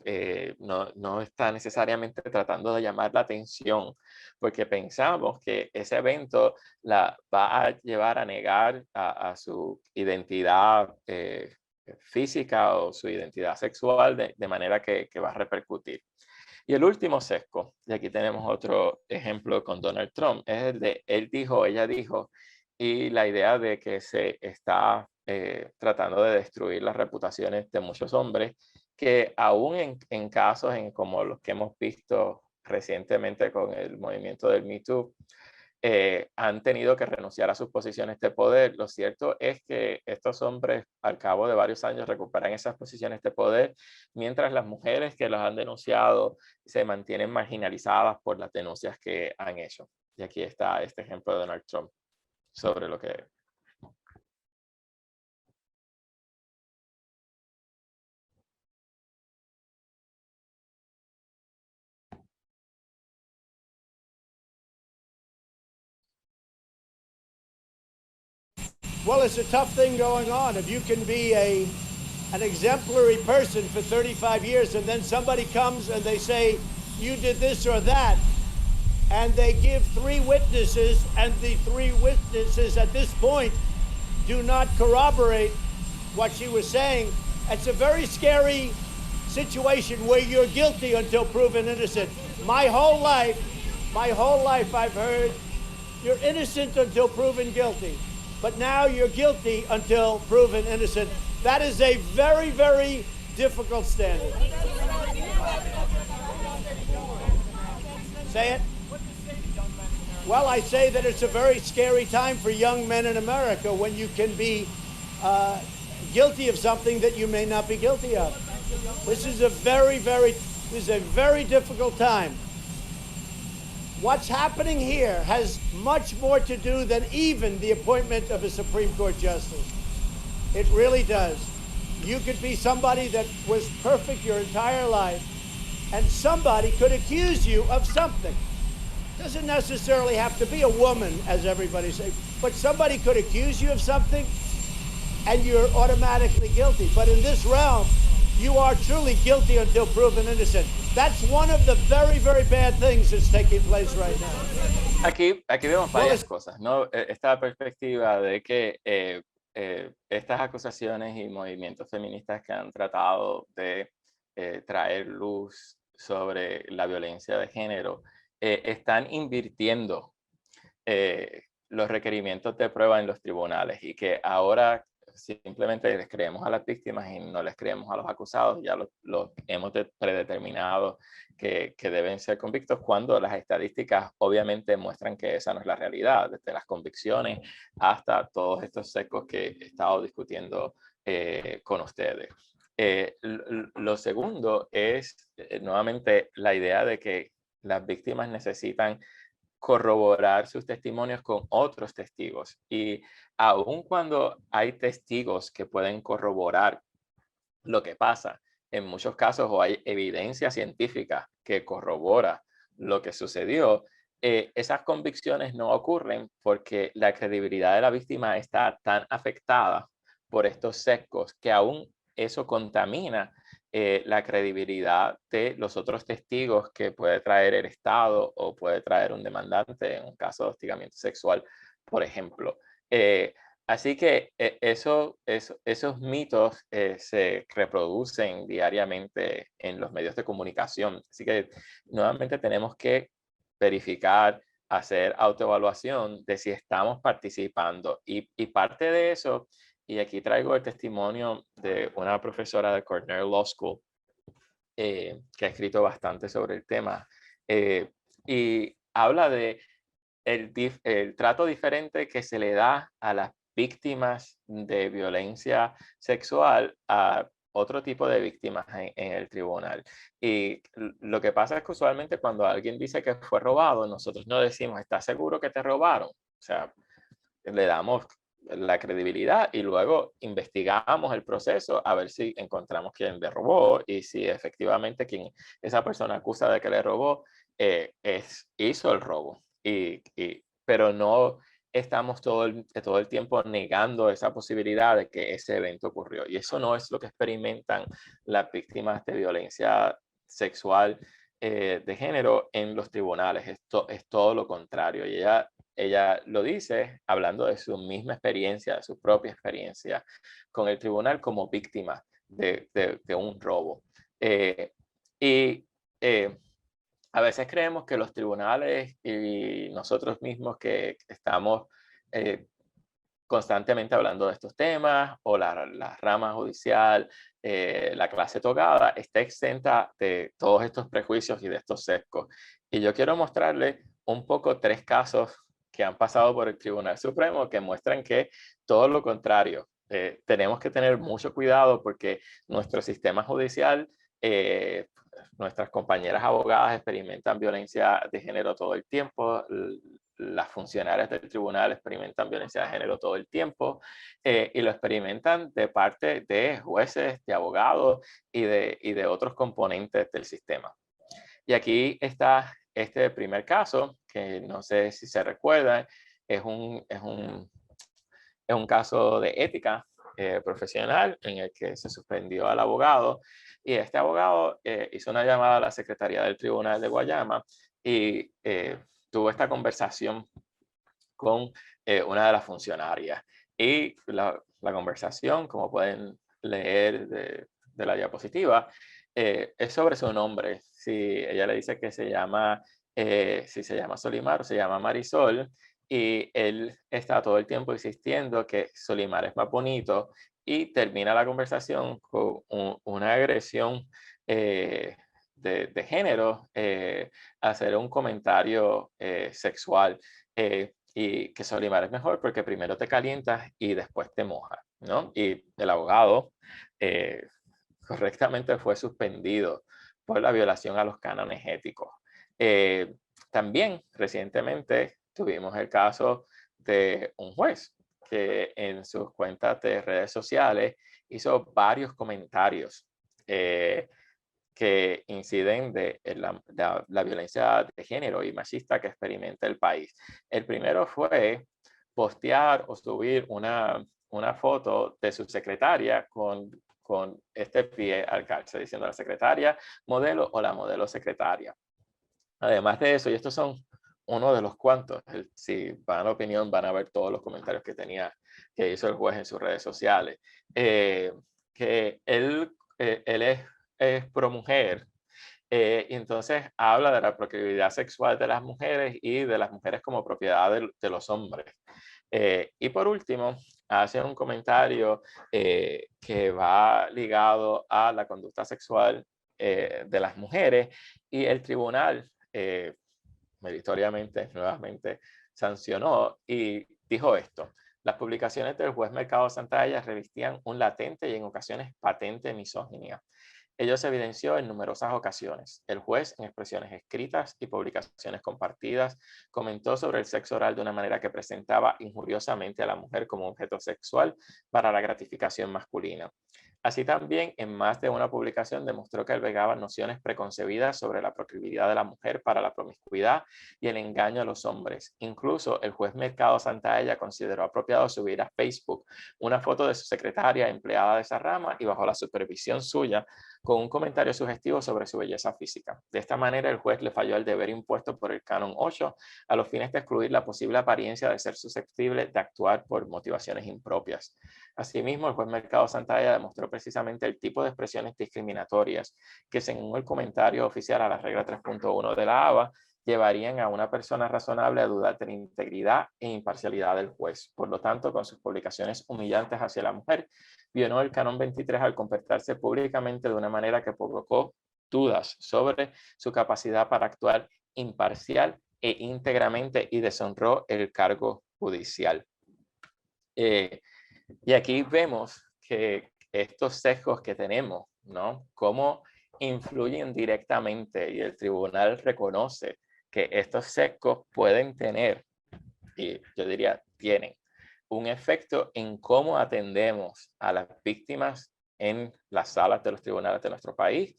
no está necesariamente tratando de llamar la atención, porque pensamos que ese evento la va a llevar a negar a su identidad física o su identidad sexual de manera que va a repercutir. Y el último sesgo, y aquí tenemos otro ejemplo con Donald Trump, es el de él dijo, ella dijo, y la idea de que se está tratando de destruir las reputaciones de muchos hombres que aún en casos como los que hemos visto recientemente con el movimiento del Me Too, han tenido que renunciar a sus posiciones de poder. Lo cierto es que estos hombres al cabo de varios años recuperan esas posiciones de poder, mientras las mujeres que los han denunciado se mantienen marginalizadas por las denuncias que han hecho. Y aquí está este ejemplo de Donald Trump sobre lo que... Well, it's a tough thing going on. If you can be an exemplary person for 35 years and then somebody comes and they say, you did this or that, and they give 3 witnesses, and the 3 witnesses at this point do not corroborate what she was saying, it's a very scary situation where you're guilty until proven innocent. My whole life I've heard you're innocent until proven guilty. But now you're guilty until proven innocent. That is a very, very difficult standard. Say it? Well, I say that it's a very scary time for young men in America when you can be guilty of something that you may not be guilty of. This is a very difficult time. What's happening here has much more to do than even the appointment of a Supreme Court justice. It really does. You could be somebody that was perfect your entire life, and somebody could accuse you of something. Doesn't necessarily have to be a woman, as everybody says, but somebody could accuse you of something, and you're automatically guilty. But in this realm, you are truly guilty until proven innocent. That's one of the very, very bad things that's taking place right now. Aquí vemos varias cosas, ¿no? Esta perspectiva de que estas acusaciones y movimientos feministas que han tratado de traer luz sobre la violencia de género, están invirtiendo los requerimientos de prueba en los tribunales, y que ahora simplemente les creemos a las víctimas y no les creemos a los acusados. Ya lo hemos predeterminado que deben ser convictos, cuando las estadísticas obviamente muestran que esa no es la realidad, desde las convicciones hasta todos estos sesgos que he estado discutiendo con ustedes. Lo segundo es nuevamente la idea de que las víctimas necesitan corroborar sus testimonios con otros testigos, y aun cuando hay testigos que pueden corroborar lo que pasa, en muchos casos, o hay evidencia científica que corrobora lo que sucedió, esas convicciones no ocurren porque la credibilidad de la víctima está tan afectada por estos sesgos que aún eso contamina la credibilidad de los otros testigos que puede traer el Estado o puede traer un demandante en un caso de hostigamiento sexual, por ejemplo. Así que esos mitos se reproducen diariamente en los medios de comunicación. Así que nuevamente tenemos que verificar, hacer autoevaluación de si estamos participando. Y parte de eso, y aquí traigo el testimonio de una profesora de Cornell Law School que ha escrito bastante sobre el tema, y habla de el trato diferente que se le da a las víctimas de violencia sexual a otro tipo de víctimas en el tribunal. Y lo que pasa es que usualmente cuando alguien dice que fue robado, nosotros no decimos, ¿estás seguro que te robaron? O sea, le damos la credibilidad y luego investigamos el proceso a ver si encontramos quién le robó, y si efectivamente quien esa persona acusa de que le robó hizo el robo. Pero no estamos todo el tiempo negando esa posibilidad de que ese evento ocurrió. Y eso no es lo que experimentan las víctimas de violencia sexual de género en los tribunales. Esto es todo lo contrario. Y ella lo dice hablando de su misma experiencia, de su propia experiencia con el tribunal como víctima de un robo. A veces creemos que los tribunales y nosotros mismos que estamos constantemente hablando de estos temas, o la rama judicial, la clase togada, está exenta de todos estos prejuicios y de estos sesgos. Y yo quiero mostrarles un poco 3 casos que han pasado por el Tribunal Supremo que muestran que todo lo contrario. Tenemos que tener mucho cuidado porque nuestro sistema judicial, nuestras compañeras abogadas experimentan violencia de género todo el tiempo. Las funcionarias del tribunal experimentan violencia de género todo el tiempo, y lo experimentan de parte de jueces, de abogados y de otros componentes del sistema. Y aquí está este primer caso, que no sé si se recuerdan, es un caso de ética profesional en el que se suspendió al abogado, y este abogado hizo una llamada a la Secretaría del Tribunal de Guayama y tuvo esta conversación con una de las funcionarias. Y la conversación, como pueden leer de la diapositiva, es sobre su nombre. Si ella le dice que se llama Solimar o se llama Marisol, y él está todo el tiempo insistiendo que Solimar es más bonito, y termina la conversación con una agresión de género, hacer un comentario sexual, y que Solimar es mejor porque primero te calientas y después te mojas, ¿no? Y el abogado correctamente fue suspendido por la violación a los cánones éticos. También recientemente tuvimos el caso de un juez que en sus cuentas de redes sociales hizo varios comentarios que inciden de la violencia de género y machista que experimenta el país. El primero fue postear o subir una foto de su secretaria con este pie al calce, diciendo la secretaria modelo o la modelo secretaria. Además de eso, y estos son uno de los cuantos. Si van a la opinión, van a ver todos los comentarios que hizo el juez en sus redes sociales. Que él es pro mujer. Y entonces habla de la proclividad sexual de las mujeres y de las mujeres como propiedad de los hombres. Y por último, hace un comentario que va ligado a la conducta sexual de las mujeres, y el tribunal meritoriamente, nuevamente, sancionó y dijo esto: las publicaciones del juez Mercado Santalla revestían un latente y en ocasiones patente misoginia. Ello se evidenció en numerosas ocasiones. El juez, en expresiones escritas y publicaciones compartidas, comentó sobre el sexo oral de una manera que presentaba injuriosamente a la mujer como objeto sexual para la gratificación masculina. Así también, en más de una publicación, demostró que albergaba nociones preconcebidas sobre la proclividad de la mujer para la promiscuidad y el engaño a los hombres. Incluso el juez Mercado Santalla consideró apropiado subir a Facebook una foto de su secretaria empleada de esa rama y bajo la supervisión suya, con un comentario sugestivo sobre su belleza física. De esta manera, el juez le falló el deber impuesto por el Canon 8 a los fines de excluir la posible apariencia de ser susceptible de actuar por motivaciones impropias. Asimismo, el juez Mercado Santalla demostró precisamente el tipo de expresiones discriminatorias que, según el comentario oficial a la regla 3.1 de la ABA, llevarían a una persona razonable a dudar de la integridad e imparcialidad del juez. Por lo tanto, con sus publicaciones humillantes hacia la mujer, violó el Canon 23 al comportarse públicamente de una manera que provocó dudas sobre su capacidad para actuar imparcial e íntegramente y deshonró el cargo judicial. Y aquí vemos que estos sesgos que tenemos, ¿no? Cómo influyen directamente, y el tribunal reconoce que estos sesgos pueden tener, y yo diría tienen, un efecto en cómo atendemos a las víctimas en las salas de los tribunales de nuestro país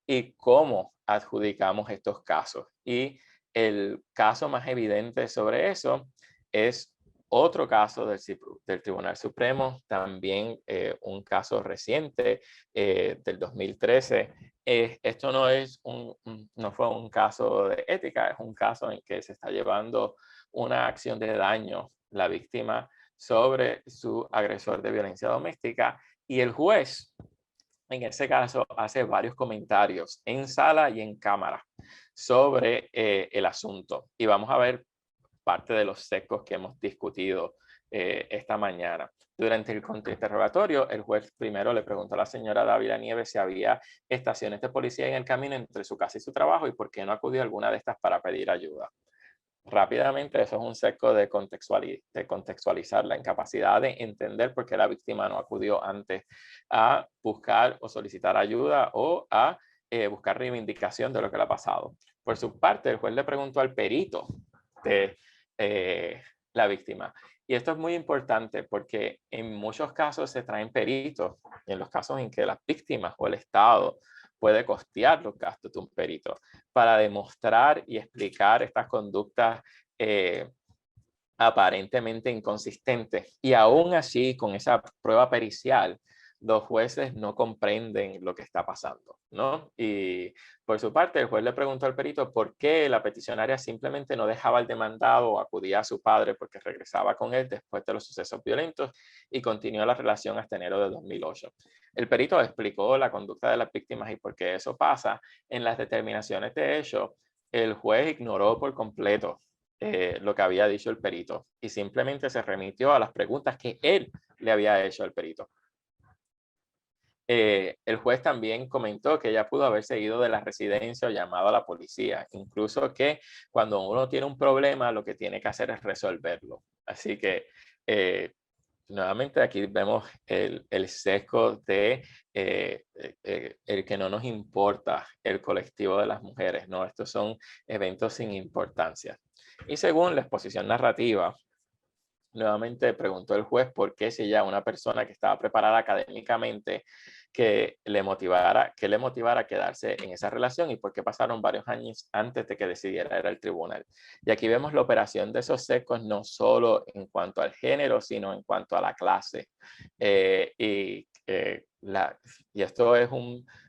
y cómo adjudicamos estos casos. Y el caso más evidente sobre eso es otro caso del Tribunal Supremo, también un caso reciente del 2013. Esto no fue un caso de ética, es un caso en que se está llevando una acción de daño la víctima sobre su agresor de violencia doméstica, y el juez en ese caso hace varios comentarios en sala y en cámara sobre el asunto. Y vamos a ver parte de los sesgos que hemos discutido esta mañana. Durante el contrainterrogatorio, el juez primero le preguntó a la señora Dávila Nieves si había estaciones de policía en el camino entre su casa y su trabajo y por qué no acudió a alguna de estas para pedir ayuda. Rápidamente, eso es un sesgo de contextualizar la incapacidad de entender por qué la víctima no acudió antes a buscar o solicitar ayuda o a buscar reivindicación de lo que le ha pasado. Por su parte, el juez le preguntó al perito de la víctima. Y esto es muy importante porque en muchos casos se traen peritos, y en los casos en que las víctimas o el Estado puede costear los gastos de un perito para demostrar y explicar estas conductas aparentemente inconsistentes. Y aún así, con esa prueba pericial, los jueces no comprenden lo que está pasando, ¿no? Y por su parte, el juez le preguntó al perito por qué la peticionaria simplemente no dejaba al demandado o acudía a su padre porque regresaba con él después de los sucesos violentos y continuó la relación hasta enero de 2008. El perito explicó la conducta de las víctimas y por qué eso pasa. En las determinaciones de hecho, el juez ignoró por completo lo que había dicho el perito y simplemente se remitió a las preguntas que él le había hecho al perito. El juez también comentó que ella pudo haber seguido de la residencia o llamado a la policía, incluso que cuando uno tiene un problema lo que tiene que hacer es resolverlo. Así que nuevamente aquí vemos el sesgo de el que no nos importa el colectivo de las mujeres, ¿no? Estos son eventos sin importancia. Y según la exposición narrativa, nuevamente preguntó el juez por qué si ya una persona que estaba preparada académicamente que le motivara a quedarse en esa relación y por qué pasaron varios años antes de que decidiera ir al tribunal. Y aquí vemos la operación de esos sesgos no solo en cuanto al género, sino en cuanto a la clase. Y esto es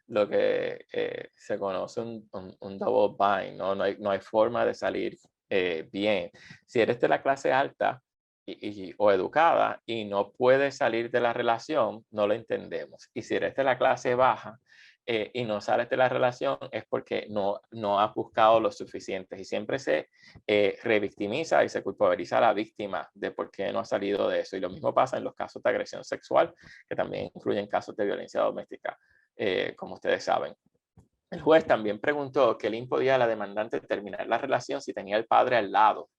lo que se conoce un double bind, ¿no? No hay forma de salir bien. Si eres de la clase alta o educada y no puedes salir de la relación, no lo entendemos. Y si eres de la clase baja y no sales de la relación, es porque no has buscado lo suficiente. Y siempre se revictimiza y se culpabiliza a la víctima de por qué no ha salido de eso. Y lo mismo pasa en los casos de agresión sexual, que también incluyen casos de violencia doméstica, como ustedes saben. El juez también preguntó que le impedía a la demandante terminar la relación si tenía el padre al lado,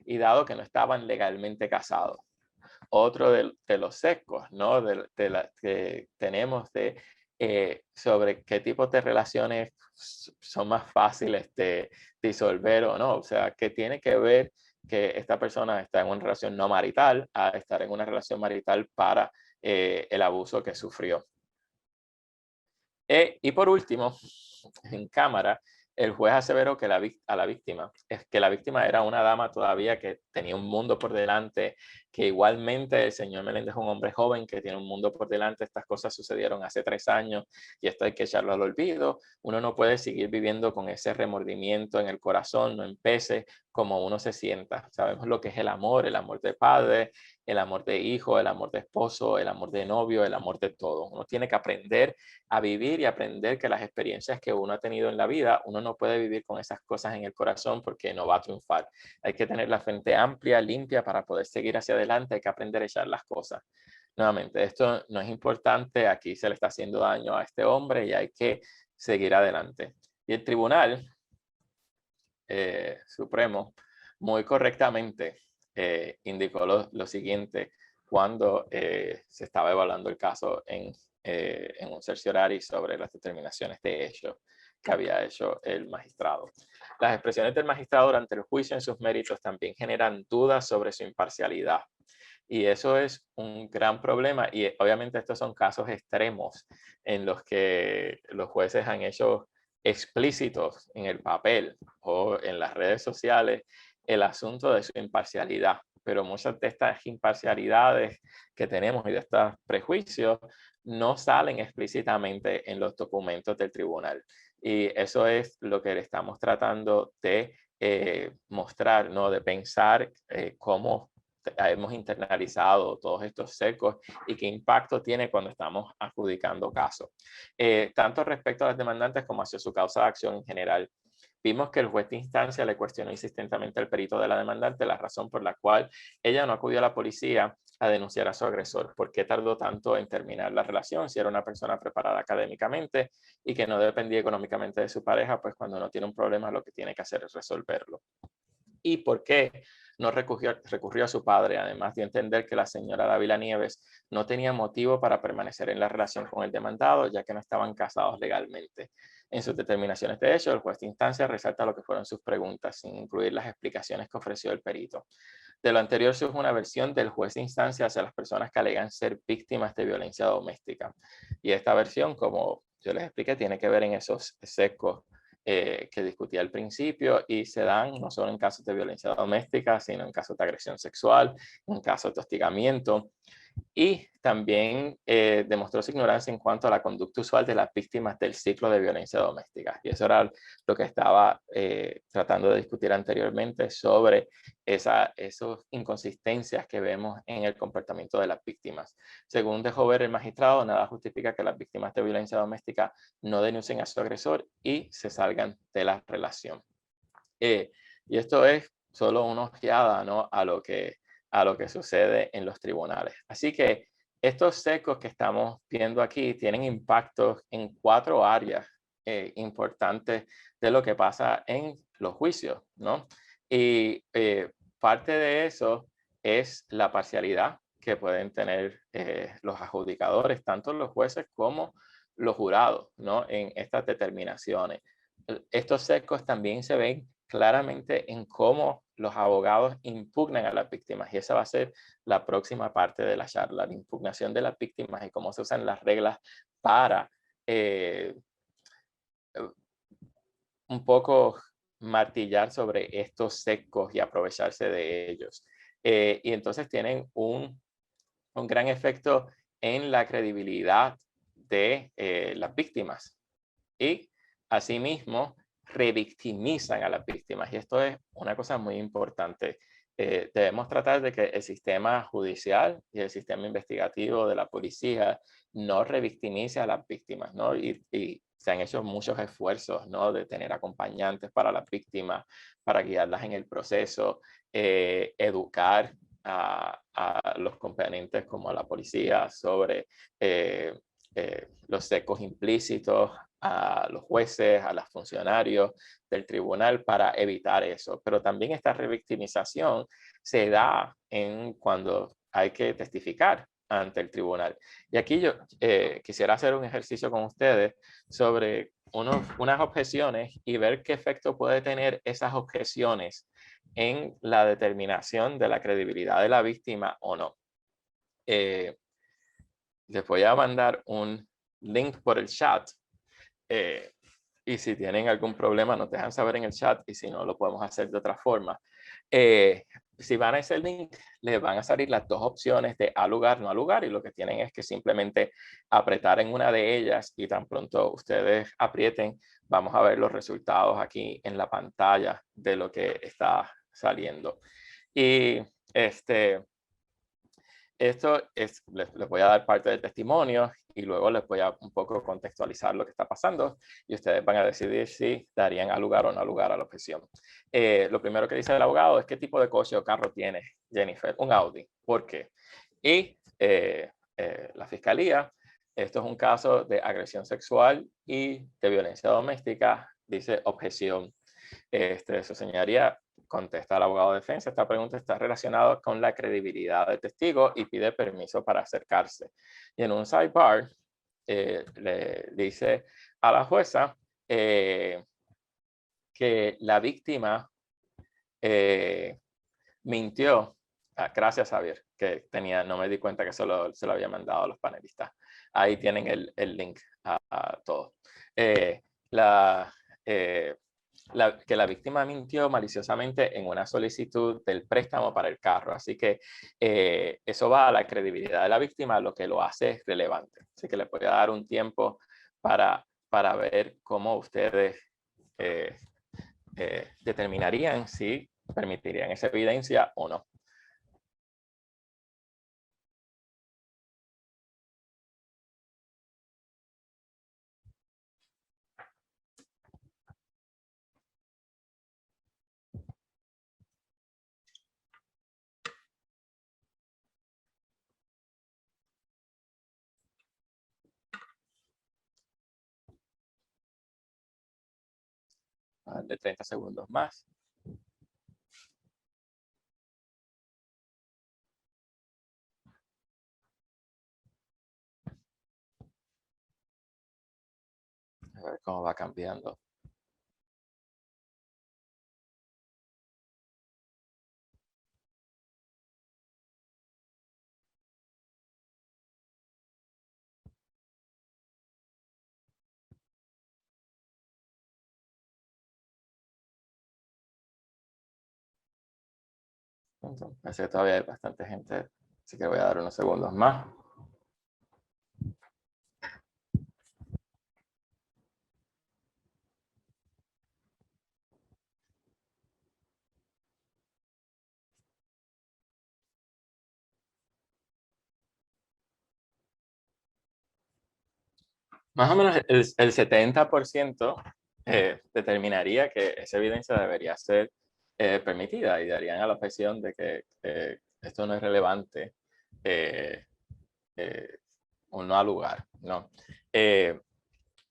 y dado que no estaban legalmente casados. Otro de los sesgos, ¿no? Que tenemos sobre qué tipos de relaciones son más fáciles de disolver o no. O sea, que tiene que ver que esta persona está en una relación no marital a estar en una relación marital para el abuso que sufrió. Y por último, en cámara, el juez aseveró que a la víctima era una dama todavía que tenía un mundo por delante, que igualmente el señor Meléndez es un hombre joven que tiene un mundo por delante. Estas cosas sucedieron hace 3 años y esto hay que echarlo al olvido. Uno no puede seguir viviendo con ese remordimiento en el corazón, no empece como uno se sienta. Sabemos lo que es el amor de padre, el amor de hijo, el amor de esposo, el amor de novio, el amor de todo. Uno tiene que aprender a vivir y aprender que las experiencias que uno ha tenido en la vida, uno no puede vivir con esas cosas en el corazón porque no va a triunfar. Hay que tener la frente amplia, limpia para poder seguir hacia adelante. Hay que aprender a echar las cosas. Nuevamente, esto no es importante. Aquí se le está haciendo daño a este hombre y hay que seguir adelante. Y el Tribunal Supremo muy correctamente indicó lo siguiente cuando se estaba evaluando el caso en un certiorari sobre las determinaciones de hecho que había hecho el magistrado. Las expresiones del magistrado durante el juicio en sus méritos también generan dudas sobre su imparcialidad. Y eso es un gran problema y obviamente estos son casos extremos en los que los jueces han hecho explícitos en el papel o en las redes sociales el asunto de su imparcialidad. Pero muchas de estas imparcialidades que tenemos y de estos prejuicios no salen explícitamente en los documentos del tribunal. Y eso es lo que le estamos tratando de mostrar, ¿no? De pensar cómo hemos internalizado todos estos sesgos y qué impacto tiene cuando estamos adjudicando casos. Tanto respecto a las demandantes como hacia su causa de acción en general. Vimos que el juez de instancia le cuestionó insistentemente al perito de la demandante la razón por la cual ella no acudió a la policía a denunciar a su agresor. ¿Por qué tardó tanto en terminar la relación? Si era una persona preparada académicamente y que no dependía económicamente de su pareja, pues cuando no tiene un problema lo que tiene que hacer es resolverlo. ¿Y por qué no recurrió a su padre? Además de entender que la señora Dávila Nieves no tenía motivo para permanecer en la relación con el demandado, ya que no estaban casados legalmente. En sus determinaciones de hecho, el juez de instancia resalta lo que fueron sus preguntas, sin incluir las explicaciones que ofreció el perito. De lo anterior surge una versión del juez de instancia hacia las personas que alegan ser víctimas de violencia doméstica. Y esta versión, como yo les expliqué, tiene que ver en esos sesgos que discutí al principio y se dan no solo en casos de violencia doméstica, sino en casos de agresión sexual, en casos de hostigamiento. Y también demostró su ignorancia en cuanto a la conducta usual de las víctimas del ciclo de violencia doméstica. Y eso era lo que estaba tratando de discutir anteriormente sobre esas inconsistencias que vemos en el comportamiento de las víctimas. Según dejó ver el magistrado, nada justifica que las víctimas de violencia doméstica no denuncien a su agresor y se salgan de la relación. Y esto es solo una ojeada, ¿no? a lo que sucede en los tribunales. Así que estos sesgos que estamos viendo aquí tienen impactos en 4 áreas importantes de lo que pasa en los juicios, ¿no? Y parte de eso es la parcialidad que pueden tener los adjudicadores, tanto los jueces como los jurados, ¿no? En estas determinaciones. Estos sesgos también se ven claramente en cómo los abogados impugnan a las víctimas, y esa va a ser la próxima parte de la charla, la impugnación de las víctimas y cómo se usan las reglas para un poco martillar sobre estos sesgos y aprovecharse de ellos. Y entonces tienen un gran efecto en la credibilidad de las víctimas y asimismo revictimizan a las víctimas. Y esto es una cosa muy importante. Debemos tratar de que el sistema judicial y el sistema investigativo de la policía no revictimice a las víctimas, ¿no? Y se han hecho muchos esfuerzos, ¿no? De tener acompañantes para las víctimas, para guiarlas en el proceso, educar a los componentes como a la policía sobre los secos implícitos, a los jueces, a los funcionarios del tribunal para evitar eso. Pero también esta revictimización se da cuando hay que testificar ante el tribunal. Y aquí yo quisiera hacer un ejercicio con ustedes sobre unas objeciones y ver qué efecto puede tener esas objeciones en la determinación de la credibilidad de la víctima o no. Les voy a mandar un link por el chat. Y si tienen algún problema nos dejan saber en el chat y si no lo podemos hacer de otra forma. Si van a ese link les van a salir las dos opciones de a lugar, no a lugar, y lo que tienen es que simplemente apretar en una de ellas y tan pronto ustedes aprieten vamos a ver los resultados aquí en la pantalla de lo que está saliendo. Y esto es, les voy a dar parte del testimonio y luego les voy a un poco contextualizar lo que está pasando y ustedes van a decidir si darían a lugar o no lugar a la objeción. Lo primero que dice el abogado es qué tipo de coche o carro tiene Jennifer. Un Audi. ¿Por qué? Y la fiscalía, esto es un caso de agresión sexual y de violencia doméstica, dice objeción. Su señoría contesta al abogado de defensa, esta pregunta está relacionada con la credibilidad del testigo y pide permiso para acercarse. Y en un sidebar le dice a la jueza que la víctima mintió. Gracias, Javier, que no me di cuenta que se lo había mandado a los panelistas. Ahí tienen el link a todo. Que la víctima mintió maliciosamente en una solicitud del préstamo para el carro. Así que eso va a la credibilidad de la víctima, lo que lo hace relevante. Así que les voy a dar un tiempo para ver cómo ustedes determinarían si permitirían esa evidencia o no. De 30 segundos más. A ver cómo va cambiando. Entonces, parece que todavía hay bastante gente, así que voy a dar unos segundos más. Más o menos el 70% determinaría que esa evidencia debería ser permitida y darían a la objeción de que esto no es relevante o no ha lugar, ¿no? ¿Qué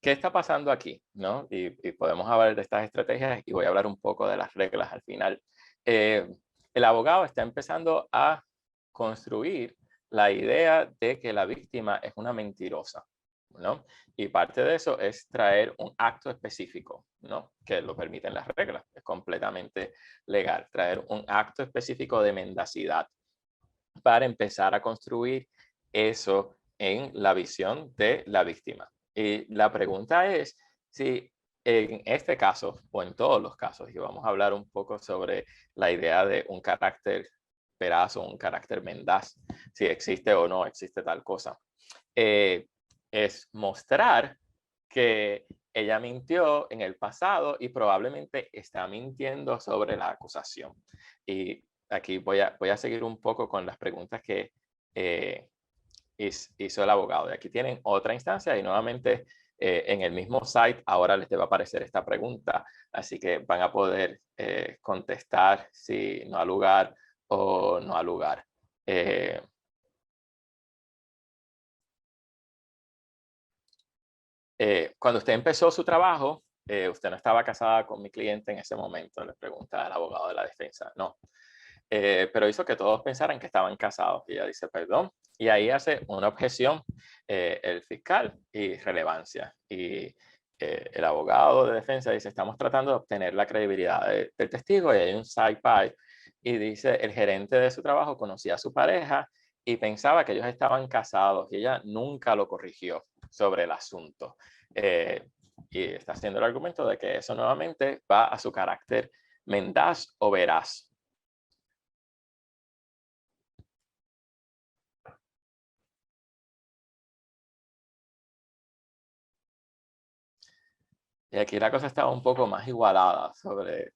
está pasando aquí? ¿No? Y podemos hablar de estas estrategias y voy a hablar un poco de las reglas al final. El abogado está empezando a construir la idea de que la víctima es una mentirosa, ¿no? Y parte de eso es traer un acto específico, ¿no? Que lo permiten las reglas, es completamente legal. Traer un acto específico de mendacidad para empezar a construir eso en la visión de la víctima. Y la pregunta es si en este caso o en todos los casos, y vamos a hablar un poco sobre la idea de un carácter veraz o un carácter mendaz, si existe o no existe tal cosa, es mostrar que ella mintió en el pasado y probablemente está mintiendo sobre la acusación. Y aquí voy a seguir un poco con las preguntas que hizo el abogado. Y aquí tienen otra instancia y nuevamente en el mismo site ahora les va a aparecer esta pregunta. Así que van a poder contestar si no ha lugar o no ha lugar. Cuando usted empezó su trabajo, usted no estaba casada con mi cliente en ese momento, le pregunta al abogado de la defensa. No. Pero hizo que todos pensaran que estaban casados. Y ella dice, perdón. Y ahí hace una objeción el fiscal y relevancia. Y el abogado de defensa dice, estamos tratando de obtener la credibilidad del testigo. Y hay un side-by. Y dice, el gerente de su trabajo conocía a su pareja y pensaba que ellos estaban casados. Y ella nunca lo corrigió sobre el asunto. Y está haciendo el argumento de que eso nuevamente va a su carácter mendaz o veraz. Y aquí la cosa estaba un poco más igualada sobre...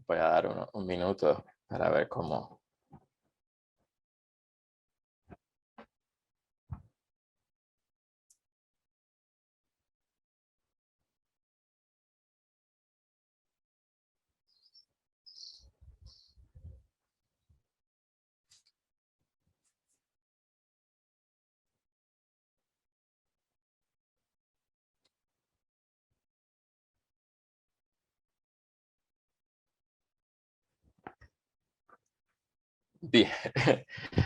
Voy a dar un minuto para ver cómo... Bien.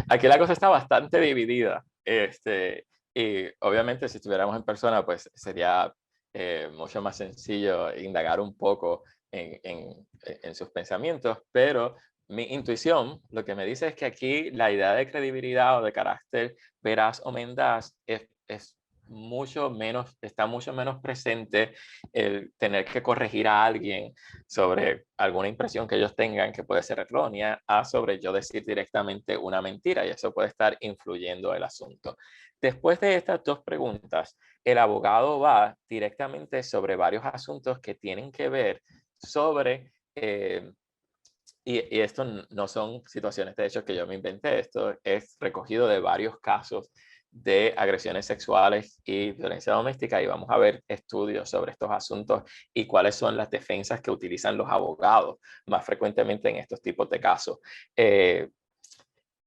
Aquí la cosa está bastante dividida. Y obviamente si estuviéramos en persona, pues sería mucho más sencillo indagar un poco en sus pensamientos, pero mi intuición lo que me dice es que aquí la idea de credibilidad o de carácter veraz o mendaz es mucho menos, está mucho menos presente el tener que corregir a alguien sobre alguna impresión que ellos tengan que puede ser errónea, a sobre yo decir directamente una mentira, y eso puede estar influyendo el asunto. Después de estas dos preguntas, el abogado va directamente sobre varios asuntos que tienen que ver sobre... y esto no son situaciones de hecho que yo me inventé, esto es recogido de varios casos de agresiones sexuales y violencia doméstica, y vamos a ver estudios sobre estos asuntos y cuáles son las defensas que utilizan los abogados más frecuentemente en estos tipos de casos.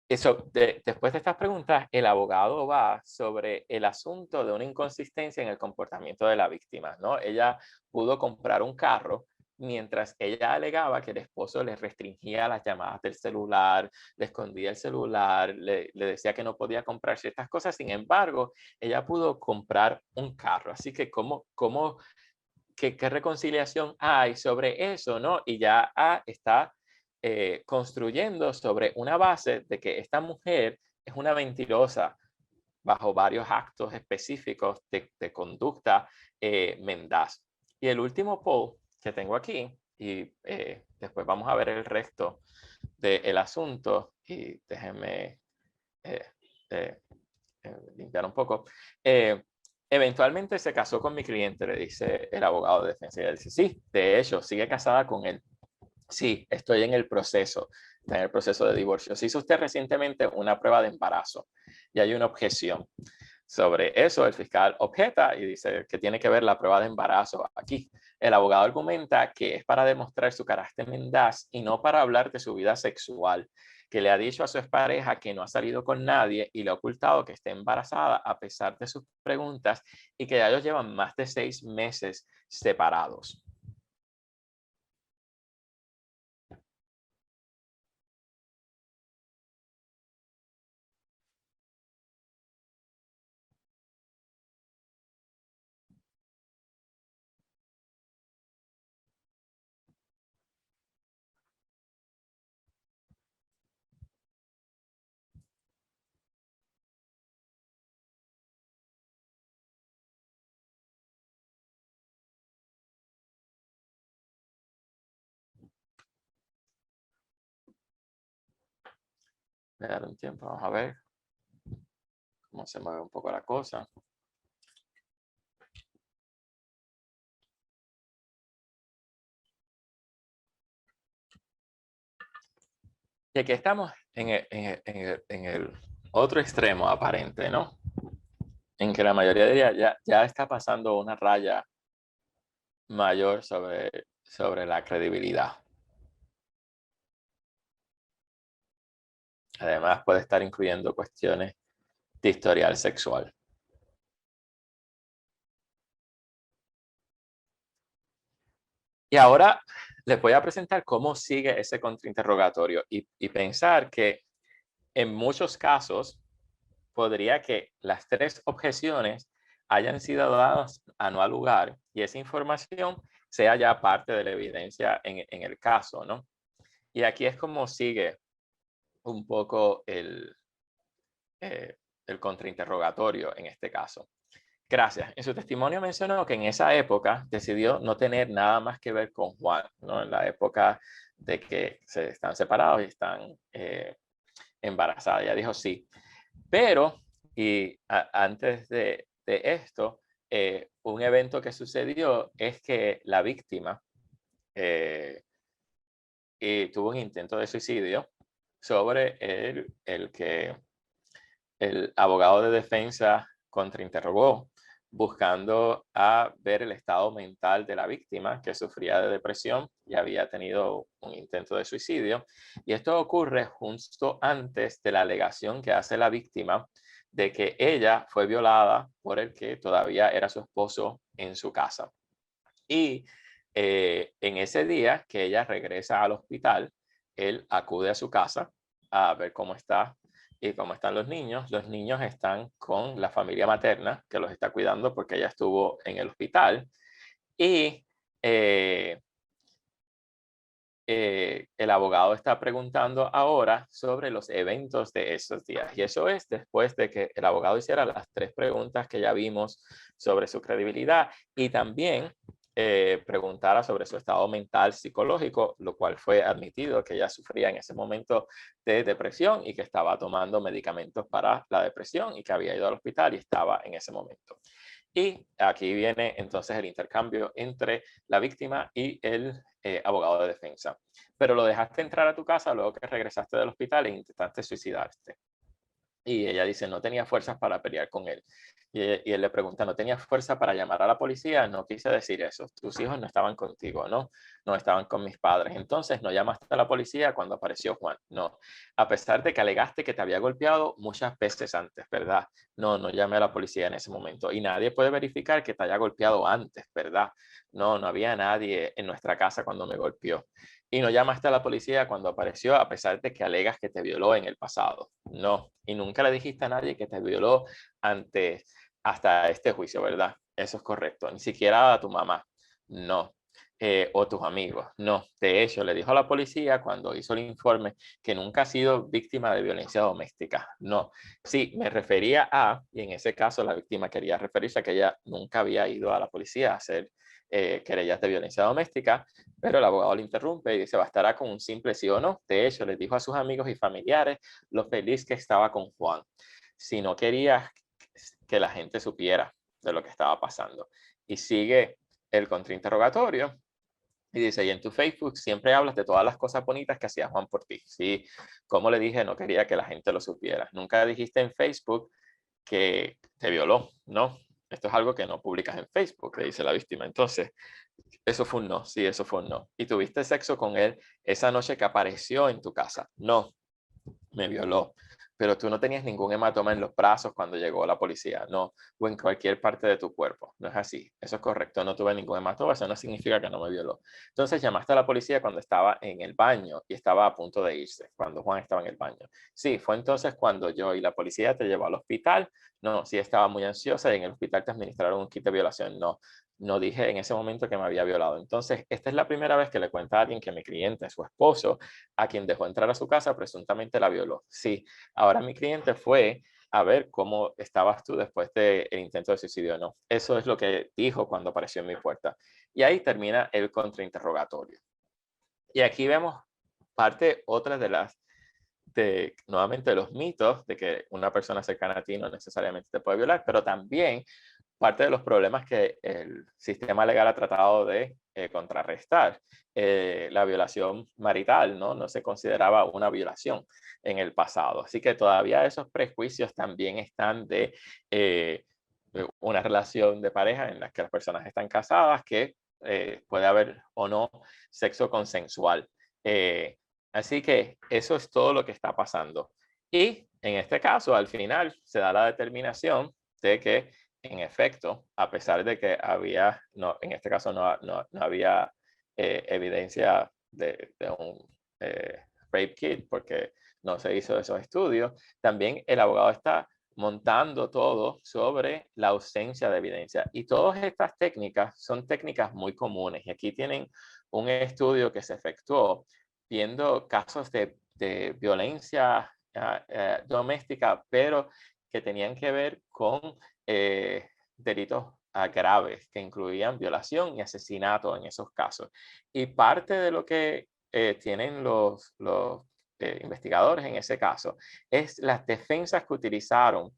Después de estas preguntas, el abogado va sobre el asunto de una inconsistencia en el comportamiento de la víctima, ¿no? Ella pudo comprar un carro mientras ella alegaba que el esposo le restringía las llamadas del celular, le escondía el celular, le decía que no podía comprar ciertas cosas. Sin embargo, ella pudo comprar un carro. Así que, ¿qué reconciliación hay sobre eso, no? Y ya está construyendo sobre una base de que esta mujer es una mentirosa bajo varios actos específicos de conducta mendaz. Y el último poll que tengo aquí, y después vamos a ver el resto del asunto, y déjenme limpiar un poco. Eventualmente se casó con mi cliente, le dice el abogado de defensa. Y él dice, sí, de hecho, sigue casada con él. Sí, estoy en el proceso, está en el proceso de divorcio. Se hizo usted recientemente una prueba de embarazo y hay una objeción. Sobre eso, el fiscal objeta y dice que tiene que ver la prueba de embarazo aquí. El abogado argumenta que es para demostrar su carácter mendaz y no para hablar de su vida sexual, que le ha dicho a su expareja que no ha salido con nadie y le ha ocultado que está embarazada a pesar de sus preguntas, y que ya ellos llevan más de 6 meses separados. Voy a dar un tiempo, vamos a ver cómo se mueve un poco la cosa. Y aquí estamos en el otro extremo aparente, ¿no? En que la mayoría de ellas ya está pasando una raya mayor sobre la credibilidad. Además, puede estar incluyendo cuestiones de historial sexual. Y ahora les voy a presentar cómo sigue ese contrainterrogatorio y pensar que en muchos casos podría que las 3 objeciones hayan sido dadas a no lugar y esa información sea ya parte de la evidencia en el caso, ¿no? Y aquí es como sigue un poco el contrainterrogatorio en este caso. Gracias. En su testimonio mencionó que en esa época decidió no tener nada más que ver con Juan, ¿no? En la época de que se están separados y están embarazadas. Ella dijo sí. Pero, antes de esto, un evento que sucedió es que la víctima tuvo un intento de suicidio sobre el que el abogado de defensa contrainterrogó, buscando a ver el estado mental de la víctima, que sufría de depresión y había tenido un intento de suicidio. Y esto ocurre justo antes de la alegación que hace la víctima de que ella fue violada por el que todavía era su esposo en su casa. Y en ese día que ella regresa al hospital, él acude a su casa a ver cómo está y cómo están los niños. Los niños están con la familia materna que los está cuidando porque ella estuvo en el hospital. Y el abogado está preguntando ahora sobre los eventos de esos días. Y eso es después de que el abogado hiciera las 3 preguntas que ya vimos sobre su credibilidad y también preguntara sobre su estado mental psicológico, lo cual fue admitido que ella sufría en ese momento de depresión y que estaba tomando medicamentos para la depresión y que había ido al hospital y estaba en ese momento. Y aquí viene entonces el intercambio entre la víctima y el abogado de defensa. Pero lo dejaste entrar a tu casa luego que regresaste del hospital e intentaste suicidarte. Y ella dice, no tenía fuerzas para pelear con él. Y él le pregunta, ¿no tenías fuerza para llamar a la policía? No quise decir eso. Tus hijos no estaban contigo, ¿no? No estaban con mis padres. Entonces, ¿no llamaste a la policía cuando apareció Juan? No. A pesar de que alegaste que te había golpeado muchas veces antes, ¿verdad? No, no llamé a la policía en ese momento. Y nadie puede verificar que te haya golpeado antes, ¿verdad? No, no había nadie en nuestra casa cuando me golpeó. Y no llamaste a la policía cuando apareció a pesar de que alegas que te violó en el pasado. No. Y nunca le dijiste a nadie que te violó hasta este juicio, ¿verdad? Eso es correcto. Ni siquiera a tu mamá. No. O tus amigos. No. De hecho, le dijo a la policía cuando hizo el informe que nunca ha sido víctima de violencia doméstica. No. Sí, me refería a, y en ese caso la víctima quería referirse a que ella nunca había ido a la policía a hacer querellas de violencia doméstica, pero el abogado le interrumpe y dice, bastará con un simple sí o no. De hecho, les dijo a sus amigos y familiares lo feliz que estaba con Juan. Si no quería que la gente supiera de lo que estaba pasando. Y sigue el contrainterrogatorio y dice, y en tu Facebook siempre hablas de todas las cosas bonitas que hacía Juan por ti. Sí, como le dije, no quería que la gente lo supiera. Nunca dijiste en Facebook que te violó, ¿no? Esto es algo que no publicas en Facebook, le dice la víctima. Entonces, eso fue un no, sí, eso fue un no. ¿Y tuviste sexo con él esa noche que apareció en tu casa? No, me violó. Pero tú no tenías ningún hematoma en los brazos cuando llegó la policía, no, o en cualquier parte de tu cuerpo. No es así, eso es correcto, no tuve ningún hematoma, eso no significa que no me violó. Entonces llamaste a la policía cuando estaba en el baño y estaba a punto de irse, cuando Juan estaba en el baño. Sí, fue entonces cuando yo y la policía te llevó al hospital. No, sí estaba muy ansiosa y en el hospital te administraron un kit de violación. No, no dije en ese momento que me había violado. Entonces, esta es la primera vez que le cuenta a alguien que mi cliente, su esposo, a quien dejó entrar a su casa, presuntamente la violó. Sí, ahora mi cliente fue a ver cómo estabas tú después del intento de suicidio. No, eso es lo que dijo cuando apareció en mi puerta. Y ahí termina el contrainterrogatorio. Y aquí vemos otra de las nuevamente, los mitos de que una persona cercana a ti no necesariamente te puede violar, pero también parte de los problemas que el sistema legal ha tratado de contrarrestar. La violación marital, ¿no? No se consideraba una violación en el pasado. Así que todavía esos prejuicios también están de una relación de pareja en la que las personas están casadas, que puede haber o no sexo consensual. Así que eso es todo lo que está pasando. Y en este caso, al final, se da la determinación de que, en efecto, a pesar de que había, no, en este caso no había evidencia de un rape kit, porque no se hizo esos estudios, también el abogado está montando todo sobre la ausencia de evidencia. Y todas estas técnicas son técnicas muy comunes. Y aquí tienen un estudio que se efectuó viendo casos de violencia doméstica, pero que tenían que ver con delitos graves, que incluían violación y asesinato en esos casos. Y parte de lo que tienen los investigadores en ese caso es las defensas que utilizaron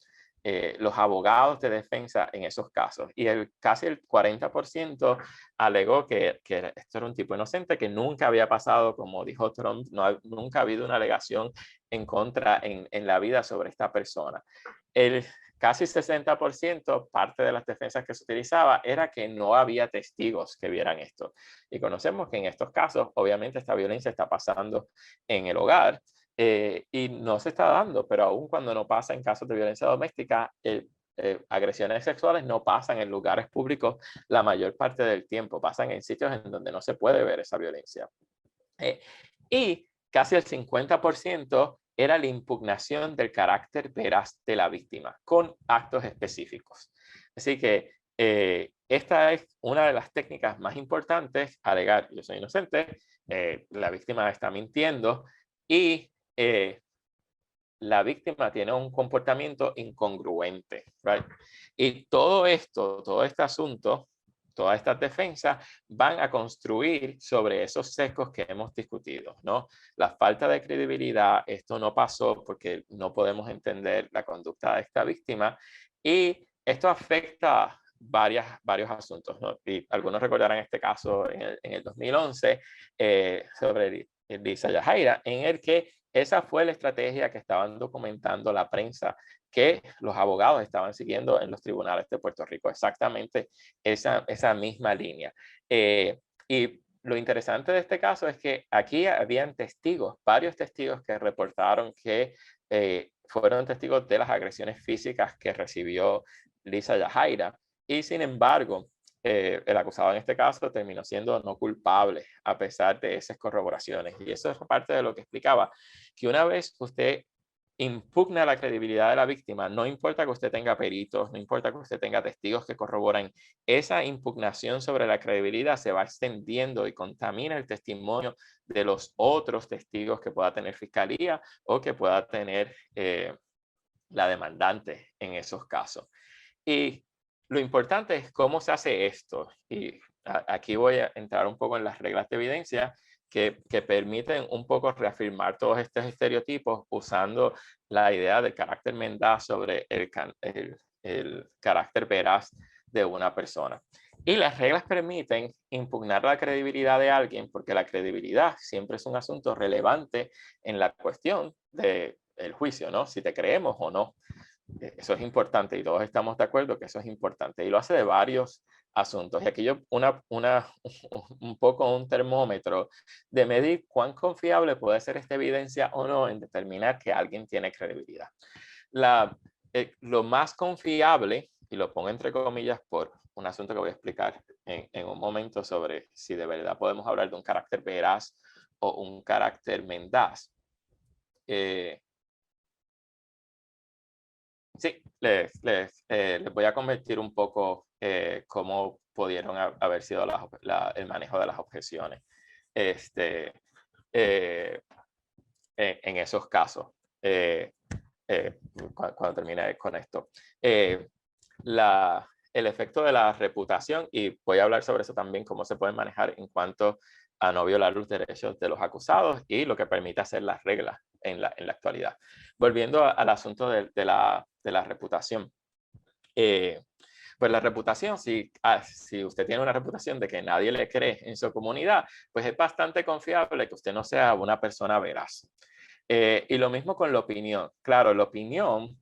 los abogados de defensa en esos casos. Y casi el 40% alegó que esto era un tipo inocente, que nunca había pasado, como dijo Trump, nunca ha habido una alegación en contra en la vida sobre esta persona. El casi 60%, parte de las defensas que se utilizaba era que no había testigos que vieran esto. Y conocemos que en estos casos, obviamente, esta violencia está pasando en el hogar y no se está dando, pero aún cuando no pasa en casos de violencia doméstica, agresiones sexuales no pasan en lugares públicos la mayor parte del tiempo, pasan en sitios en donde no se puede ver esa violencia. Y casi el 50% era la impugnación del carácter veraz de la víctima con actos específicos. Así que esta es una de las técnicas más importantes: alegar yo soy inocente, la víctima está mintiendo y la víctima tiene un comportamiento incongruente, right? Y todo esto, todo este asunto, todas estas defensas van a construir sobre esos sesgos que hemos discutido, ¿no? La falta de credibilidad, esto no pasó porque no podemos entender la conducta de esta víctima, y esto afecta varios asuntos, ¿no? Y algunos recordarán este caso en el 2011 sobre Lisa Yajaira, en el que esa fue la estrategia que estaban documentando la prensa, que los abogados estaban siguiendo en los tribunales de Puerto Rico, exactamente esa misma línea. Y lo interesante de este caso es que aquí habían testigos, varios testigos que reportaron que fueron testigos de las agresiones físicas que recibió Lisa Yajaira, y sin embargo, el acusado en este caso terminó siendo no culpable a pesar de esas corroboraciones. Y eso es parte de lo que explicaba, que una vez usted impugna la credibilidad de la víctima, no importa que usted tenga peritos, no importa que usted tenga testigos que corroboran, esa impugnación sobre la credibilidad se va extendiendo y contamina el testimonio de los otros testigos que pueda tener fiscalía o que pueda tener la demandante en esos casos. Y lo importante es cómo se hace esto. Y aquí voy a entrar un poco en las reglas de evidencia que permiten un poco reafirmar todos estos estereotipos usando la idea del carácter mendaz sobre el carácter veraz de una persona. Y las reglas permiten impugnar la credibilidad de alguien porque la credibilidad siempre es un asunto relevante en la cuestión del juicio, ¿no? Si te creemos o no. Eso es importante y todos estamos de acuerdo que eso es importante, y lo hace de varios asuntos. Y aquí yo un poco un termómetro de medir cuán confiable puede ser esta evidencia o no en determinar que alguien tiene credibilidad. Lo más confiable, y lo pongo entre comillas por un asunto que voy a explicar en un momento sobre si de verdad podemos hablar de un carácter veraz o un carácter mendaz. Sí, les voy a convertir un poco cómo pudieron haber sido el manejo de las objeciones en esos casos, cuando termine con esto. El efecto de la reputación, y voy a hablar sobre eso también, cómo se puede manejar en cuanto a no violar los derechos de los acusados y lo que permite hacer las reglas en la actualidad. Volviendo al asunto de la reputación. Pues la reputación, si usted tiene una reputación de que nadie le cree en su comunidad, pues es bastante confiable que usted no sea una persona veraz. Y lo mismo con la opinión. Claro, la opinión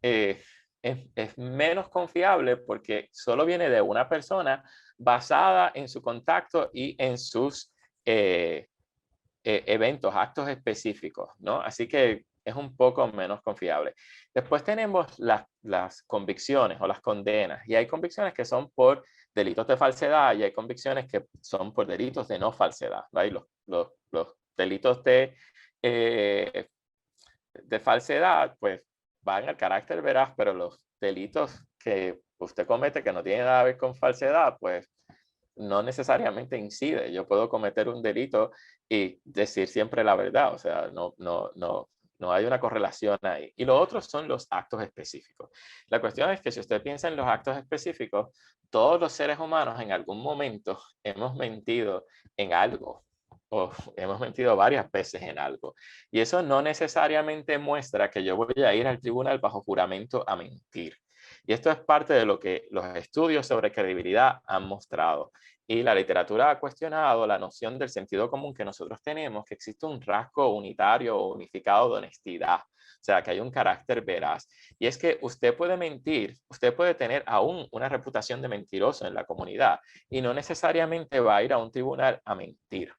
es menos confiable porque solo viene de una persona basada en su contacto y en sus eventos, actos específicos, ¿no? Así que es un poco menos confiable. Después tenemos las convicciones o las condenas, y hay convicciones que son por delitos de falsedad y hay convicciones que son por delitos de no falsedad, ¿right? Los delitos de falsedad, pues van al carácter veraz, pero los delitos que usted comete que no tienen nada que ver con falsedad, pues no necesariamente incide. Yo puedo cometer un delito y decir siempre la verdad, o sea, no hay una correlación ahí. Y lo otro son los actos específicos. La cuestión es que si usted piensa en los actos específicos, todos los seres humanos en algún momento hemos mentido en algo o hemos mentido varias veces en algo. Y eso no necesariamente muestra que yo voy a ir al tribunal bajo juramento a mentir. Y esto es parte de lo que los estudios sobre credibilidad han mostrado. Y la literatura ha cuestionado la noción del sentido común que nosotros tenemos, que existe un rasgo unitario o unificado de honestidad. O sea, que hay un carácter veraz. Y es que usted puede mentir, usted puede tener aún una reputación de mentiroso en la comunidad y no necesariamente va a ir a un tribunal a mentir,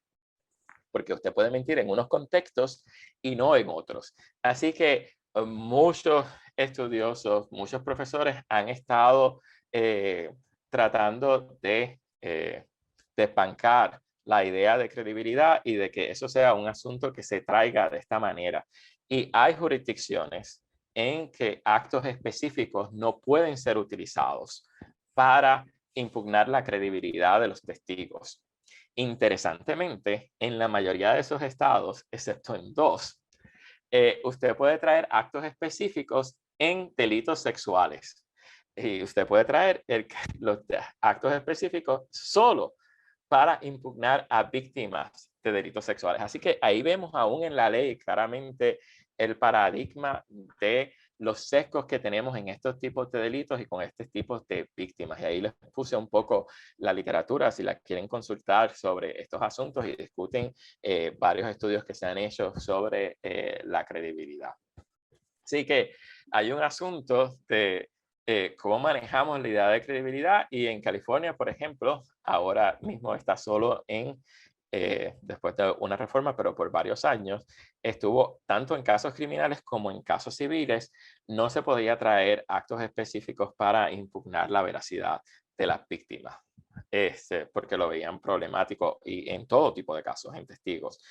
porque usted puede mentir en unos contextos y no en otros. Así que muchos estudiosos, muchos profesores han estado tratando de desbancar la idea de credibilidad y de que eso sea un asunto que se traiga de esta manera. Y hay jurisdicciones en que actos específicos no pueden ser utilizados para impugnar la credibilidad de los testigos. Interesantemente, en la mayoría de esos estados, excepto en 2, usted puede traer actos específicos en delitos sexuales. Y usted puede traer los actos específicos solo para impugnar a víctimas de delitos sexuales. Así que ahí vemos aún en la ley claramente el paradigma de los sesgos que tenemos en estos tipos de delitos y con estos tipos de víctimas. Y ahí les puse un poco la literatura, si la quieren consultar sobre estos asuntos, y discuten varios estudios que se han hecho sobre la credibilidad. Así que hay un asunto de cómo manejamos la idea de credibilidad, y en California, por ejemplo, ahora mismo está solo después de una reforma, pero por varios años, estuvo tanto en casos criminales como en casos civiles, no se podía traer actos específicos para impugnar la veracidad de las víctimas, porque lo veían problemático, y en todo tipo de casos, en testigos.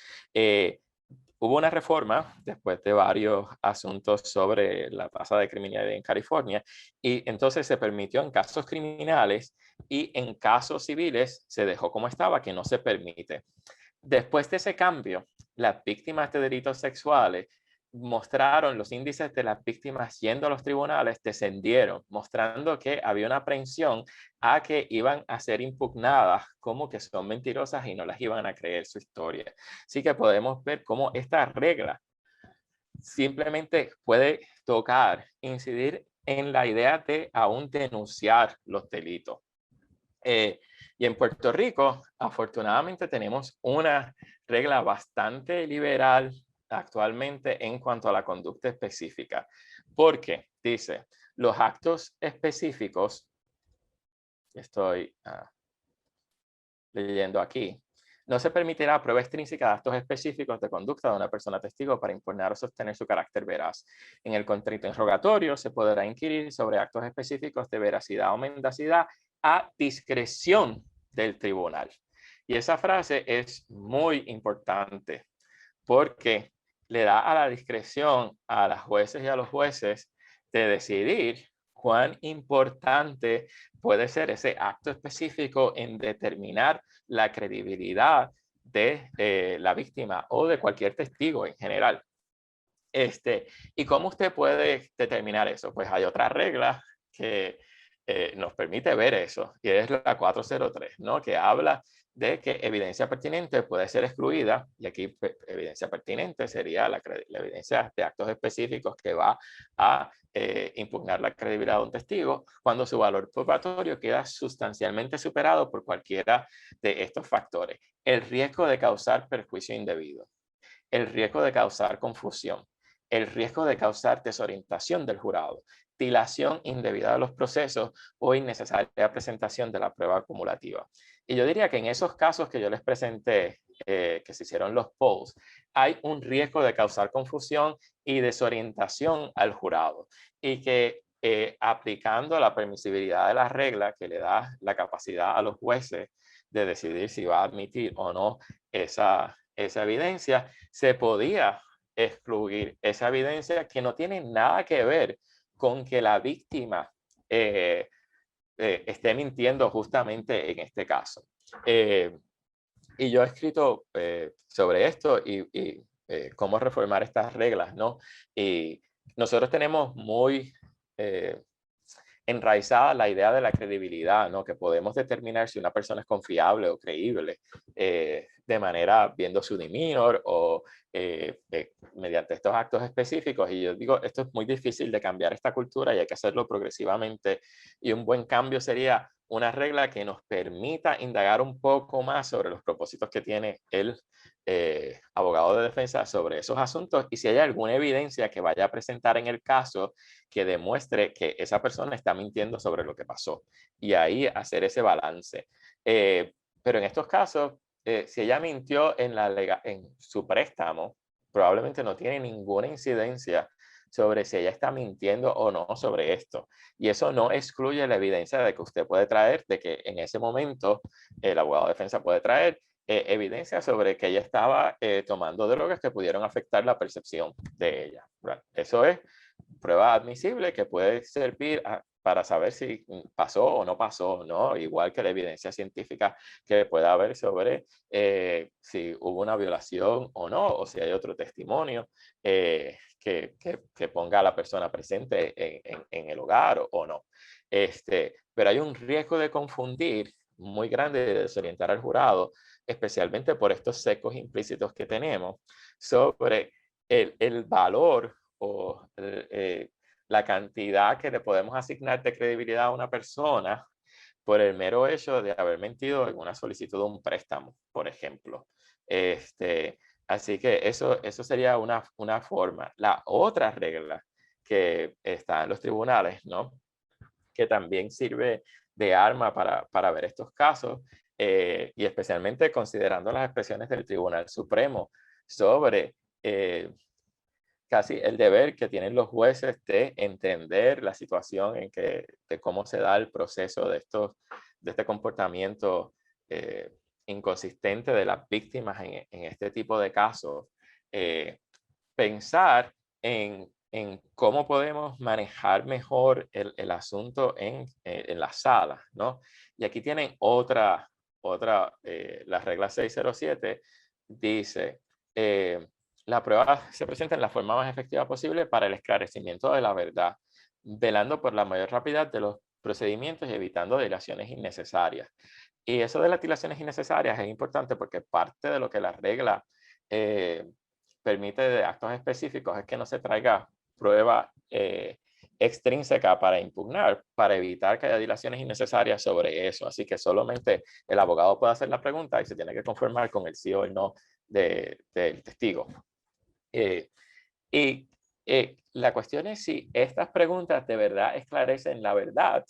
Hubo una reforma después de varios asuntos sobre la tasa de criminalidad en California, y entonces se permitió en casos criminales, y en casos civiles se dejó como estaba, que no se permite. Después de ese cambio, las víctimas de delitos sexuales mostraron, los índices de las víctimas yendo a los tribunales descendieron, mostrando que había una aprehensión a que iban a ser impugnadas como que son mentirosas y no las iban a creer su historia. Así que podemos ver cómo esta regla simplemente puede incidir en la idea de aún denunciar los delitos. Y en Puerto Rico, afortunadamente, tenemos una regla bastante liberal actualmente en cuanto a la conducta específica, porque dice, los actos específicos, estoy leyendo aquí, no se permitirá prueba extrínseca de actos específicos de conducta de una persona testigo para impugnar o sostener su carácter veraz. En el contrainterrogatorio se podrá inquirir sobre actos específicos de veracidad o mendacidad a discreción del tribunal. Y esa frase es muy importante porque le da a la discreción a las jueces y a los jueces de decidir cuán importante puede ser ese acto específico en determinar la credibilidad de la víctima o de cualquier testigo en general. ¿Y cómo usted puede determinar eso? Pues hay otra regla que nos permite ver eso, y es la 403, ¿no? Que habla de que evidencia pertinente puede ser excluida, y aquí evidencia pertinente sería la evidencia de actos específicos que va a impugnar la credibilidad de un testigo cuando su valor probatorio queda sustancialmente superado por cualquiera de estos factores. El riesgo de causar perjuicio indebido, el riesgo de causar confusión, el riesgo de causar desorientación del jurado, dilación indebida de los procesos o innecesaria presentación de la prueba acumulativa. Y yo diría que en esos casos que yo les presenté, que se hicieron los polls, hay un riesgo de causar confusión y desorientación al jurado. Y que aplicando la permisibilidad de la regla que le da la capacidad a los jueces de decidir si va a admitir o no esa evidencia, se podía excluir esa evidencia que no tiene nada que ver con que la víctima esté mintiendo justamente en este caso. Y yo he escrito sobre esto y cómo reformar estas reglas, ¿no? Y nosotros tenemos muy enraizada la idea de la credibilidad, ¿no? Que podemos determinar si una persona es confiable o creíble de manera viendo su demeanor o mediante estos actos específicos. Y yo digo, esto es muy difícil de cambiar esta cultura y hay que hacerlo progresivamente. Y un buen cambio sería una regla que nos permita indagar un poco más sobre los propósitos que tiene el abogado de defensa sobre esos asuntos y si hay alguna evidencia que vaya a presentar en el caso que demuestre que esa persona está mintiendo sobre lo que pasó y ahí hacer ese balance. Pero en estos casos, si ella mintió en su préstamo, probablemente no tiene ninguna incidencia sobre si ella está mintiendo o no sobre esto. Y eso no excluye la evidencia de que usted puede traer, de que en ese momento el abogado de defensa puede traer evidencia sobre que ella estaba tomando drogas que pudieron afectar la percepción de ella. ¿Verdad? Eso es prueba admisible que puede servir para saber si pasó o no pasó, ¿no? Igual que la evidencia científica que pueda haber sobre si hubo una violación o no, o si hay otro testimonio que ponga a la persona presente en el hogar o no. Pero hay un riesgo de confundir muy grande de desorientar al jurado, especialmente por estos secos implícitos que tenemos sobre el valor o la cantidad que le podemos asignar de credibilidad a una persona por el mero hecho de haber mentido en una solicitud de un préstamo, por ejemplo. Así que eso sería una forma. La otra regla que está en los tribunales, ¿no? Que también sirve de arma para ver estos casos, y especialmente considerando las expresiones del Tribunal Supremo sobre casi el deber que tienen los jueces de entender la situación de cómo se da el proceso de este comportamiento inconsistente de las víctimas en este tipo de casos. Pensar en cómo podemos manejar mejor el asunto en la sala, ¿no? Y aquí tienen la regla 607 dice, la prueba se presenta en la forma más efectiva posible para el esclarecimiento de la verdad, velando por la mayor rapidez de los procedimientos y evitando dilaciones innecesarias. Y eso de las dilaciones innecesarias es importante porque parte de lo que la regla permite de actos específicos es que no se traiga prueba extrínseca para impugnar, para evitar que haya dilaciones innecesarias sobre eso. Así que solamente el abogado puede hacer la pregunta y se tiene que conformar con el sí o el no del testigo. La cuestión es si estas preguntas de verdad esclarecen la verdad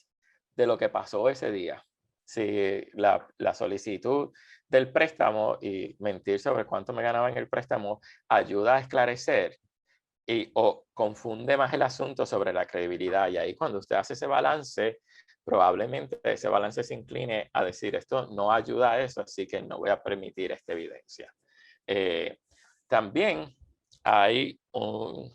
de lo que pasó ese día. Si la solicitud del préstamo y mentir sobre cuánto me ganaba en el préstamo ayuda a esclarecer o confunde más el asunto sobre la credibilidad. Y ahí cuando usted hace ese balance, probablemente ese balance se incline a decir esto no ayuda a eso, así que no voy a permitir esta evidencia. También hay un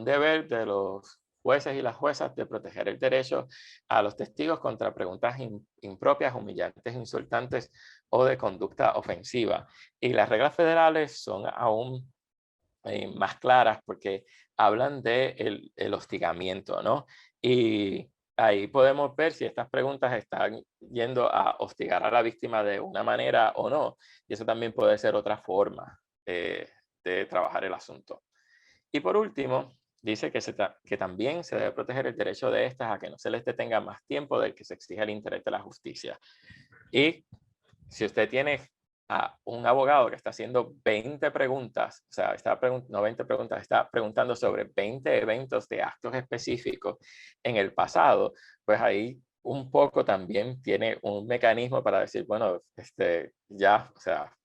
deber de los jueces y las juezas de proteger el derecho a los testigos contra preguntas impropias, humillantes, insultantes o de conducta ofensiva. Y las reglas federales son aún más claras porque hablan de el hostigamiento, ¿no? Y ahí podemos ver si estas preguntas están yendo a hostigar a la víctima de una manera o no. Y eso también puede ser otra forma de trabajar el asunto. Y por último, dice que también se debe proteger el derecho de estas a que no se les detenga más tiempo del que se exige el interés de la justicia. Y si usted tiene a un abogado que está haciendo 20 preguntas, o sea, no 20 preguntas, está preguntando sobre 20 eventos de actos específicos en el pasado, pues ahí un poco también tiene un mecanismo para decir, bueno, ya, o sea,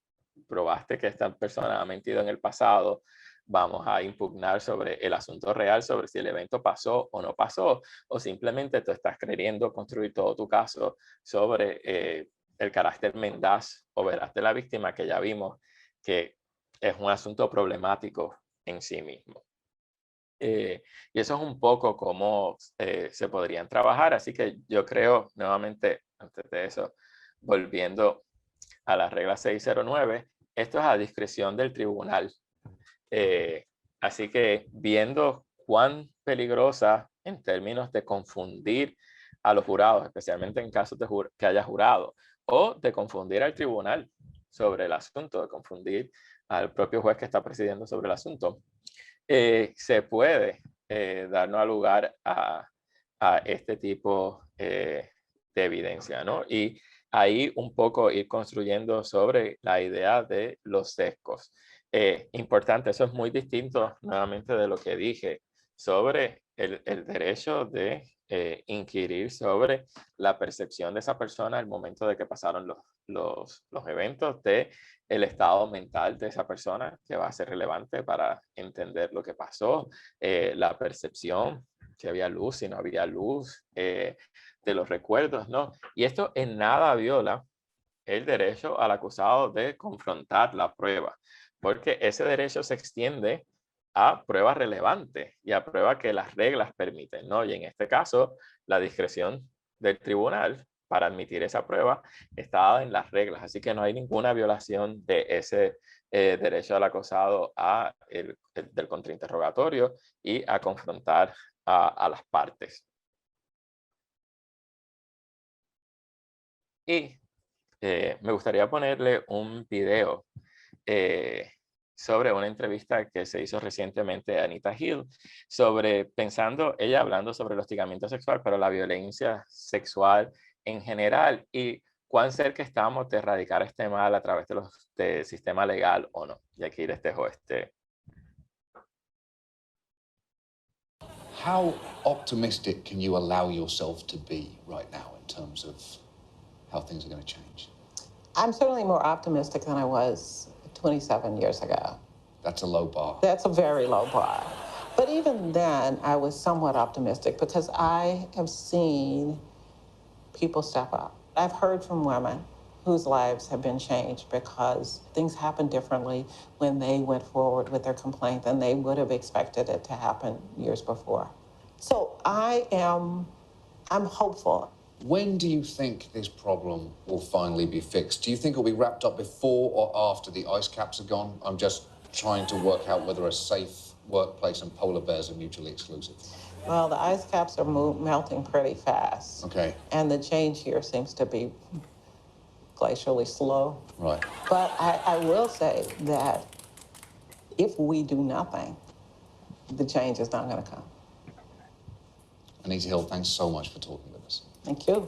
probaste que esta persona ha mentido en el pasado, vamos a impugnar sobre el asunto real, sobre si el evento pasó o no pasó, o simplemente tú estás queriendo construir todo tu caso sobre el carácter mendaz o veraz de la víctima, que ya vimos que es un asunto problemático en sí mismo. Y eso es un poco cómo se podrían trabajar, así que yo creo, nuevamente, antes de eso, volviendo a la regla 609, esto es a discreción del tribunal. Así que viendo cuán peligrosa en términos de confundir a los jurados, especialmente en casos de que haya jurado, o de confundir al tribunal sobre el asunto, de confundir al propio juez que está presidiendo sobre el asunto, se puede darnos lugar a este tipo de evidencia, ¿no? Y ahí un poco ir construyendo sobre la idea de los sesgos. Importante, eso es muy distinto nuevamente de lo que dije sobre el derecho de inquirir sobre la percepción de esa persona al momento de que pasaron los eventos, de el estado mental de esa persona, que va a ser relevante para entender lo que pasó, la percepción, si había luz, si no había luz, de los recuerdos, ¿no? Y esto en nada viola el derecho al acusado de confrontar la prueba, porque ese derecho se extiende a pruebas relevantes y a pruebas que las reglas permiten, ¿no? Y en este caso, la discreción del tribunal para admitir esa prueba está dada en las reglas, así que no hay ninguna violación de ese derecho al acusado del contrainterrogatorio y a confrontar a las partes. Y me gustaría ponerle un video sobre una entrevista que se hizo recientemente a Anita Hill, ella hablando sobre el hostigamiento sexual, pero la violencia sexual en general y cuán cerca estamos de erradicar este mal a través del sistema legal o no. Y aquí les dejo How optimistic can you allow yourself to be right now in terms of how things are going to change? I'm certainly more optimistic than I was 27 years ago. That's a low bar. That's a very low bar. But even then, I was somewhat optimistic because I have seen people step up. I've heard from women whose lives have been changed because things happened differently when they went forward with their complaint than they would have expected it to happen years before. So I'm hopeful. When do you think this problem will finally be fixed? Do you think it'll be wrapped up before or after the ice caps are gone? I'm just trying to work out whether a safe workplace and polar bears are mutually exclusive. Well, the ice caps are melting pretty fast. Okay. And the change here seems to be glacially slow. Right. But I will say that if we do nothing, the change is not going to come. Anita Hill, thanks so much for talking with us. Thank you.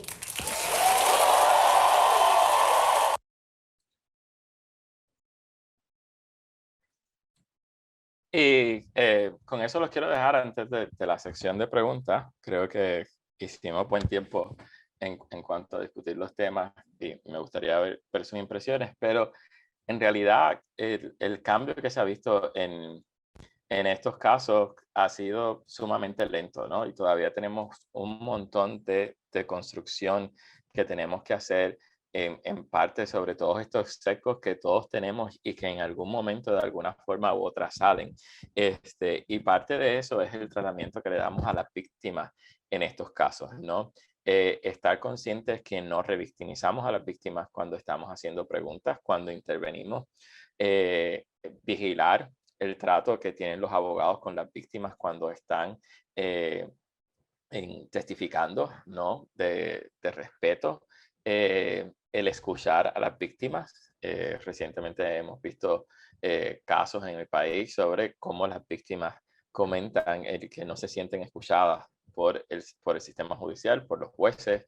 Y con eso los quiero dejar antes de la sección de preguntas. Creo que hicimos buen tiempo en cuanto a discutir los temas y me gustaría ver sus impresiones, pero en realidad el cambio que se ha visto en estos casos ha sido sumamente lento, ¿no? Y todavía tenemos un montón de construcción que tenemos que hacer en parte sobre todos estos sesgos que todos tenemos y que en algún momento de alguna forma u otra salen. Y parte de eso es el tratamiento que le damos a las víctimas en estos casos, ¿no? Estar conscientes que no revictimizamos a las víctimas cuando estamos haciendo preguntas, cuando intervenimos, vigilar el trato que tienen los abogados con las víctimas cuando están testificando, ¿no? de respeto, el escuchar a las víctimas. Recientemente hemos visto casos en el país sobre cómo las víctimas comentan que no se sienten escuchadas por el sistema judicial, por los jueces,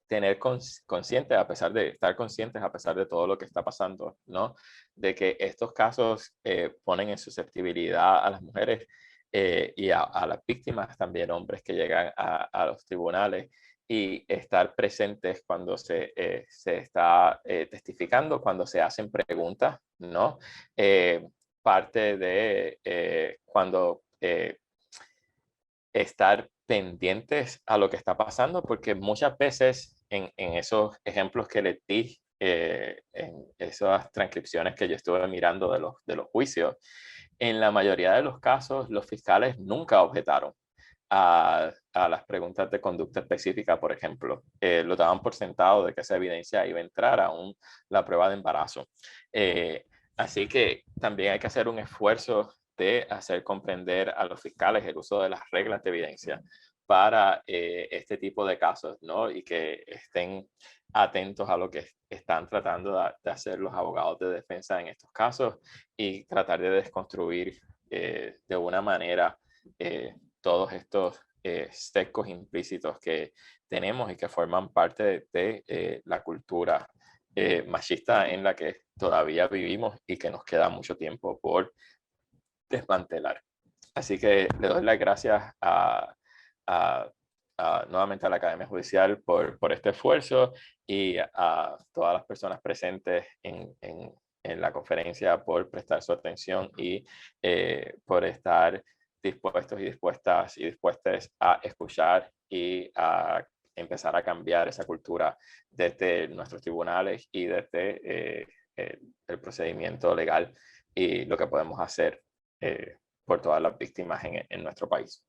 tener consciente, a pesar de estar conscientes, a pesar de todo lo que está pasando, ¿no? De que estos casos ponen en susceptibilidad a las mujeres y a las víctimas, también hombres que llegan a los tribunales, y estar presentes cuando se está testificando, cuando se hacen preguntas, ¿no? Parte de cuando estar pendientes a lo que está pasando, porque muchas veces en esos ejemplos que les di, en esas transcripciones que yo estuve mirando de los juicios, en la mayoría de los casos los fiscales nunca objetaron a las preguntas de conducta específica, por ejemplo. Lo daban por sentado de que esa evidencia iba a entrar a la prueba de embarazo. Así que también hay que hacer un esfuerzo de hacer comprender a los fiscales el uso de las reglas de evidencia para este tipo de casos, ¿no? Y que estén atentos a lo que están tratando de hacer los abogados de defensa en estos casos, y tratar de desconstruir de una manera todos estos sesgos implícitos que tenemos y que forman parte de la cultura machista en la que todavía vivimos y que nos queda mucho tiempo por desmantelar. Así que le doy las gracias nuevamente a la Academia Judicial por este esfuerzo, y a todas las personas presentes en la conferencia por prestar su atención y por estar dispuestos y dispuestas a escuchar y a empezar a cambiar esa cultura desde nuestros tribunales y desde el procedimiento legal, y lo que podemos hacer por todas las víctimas en nuestro país.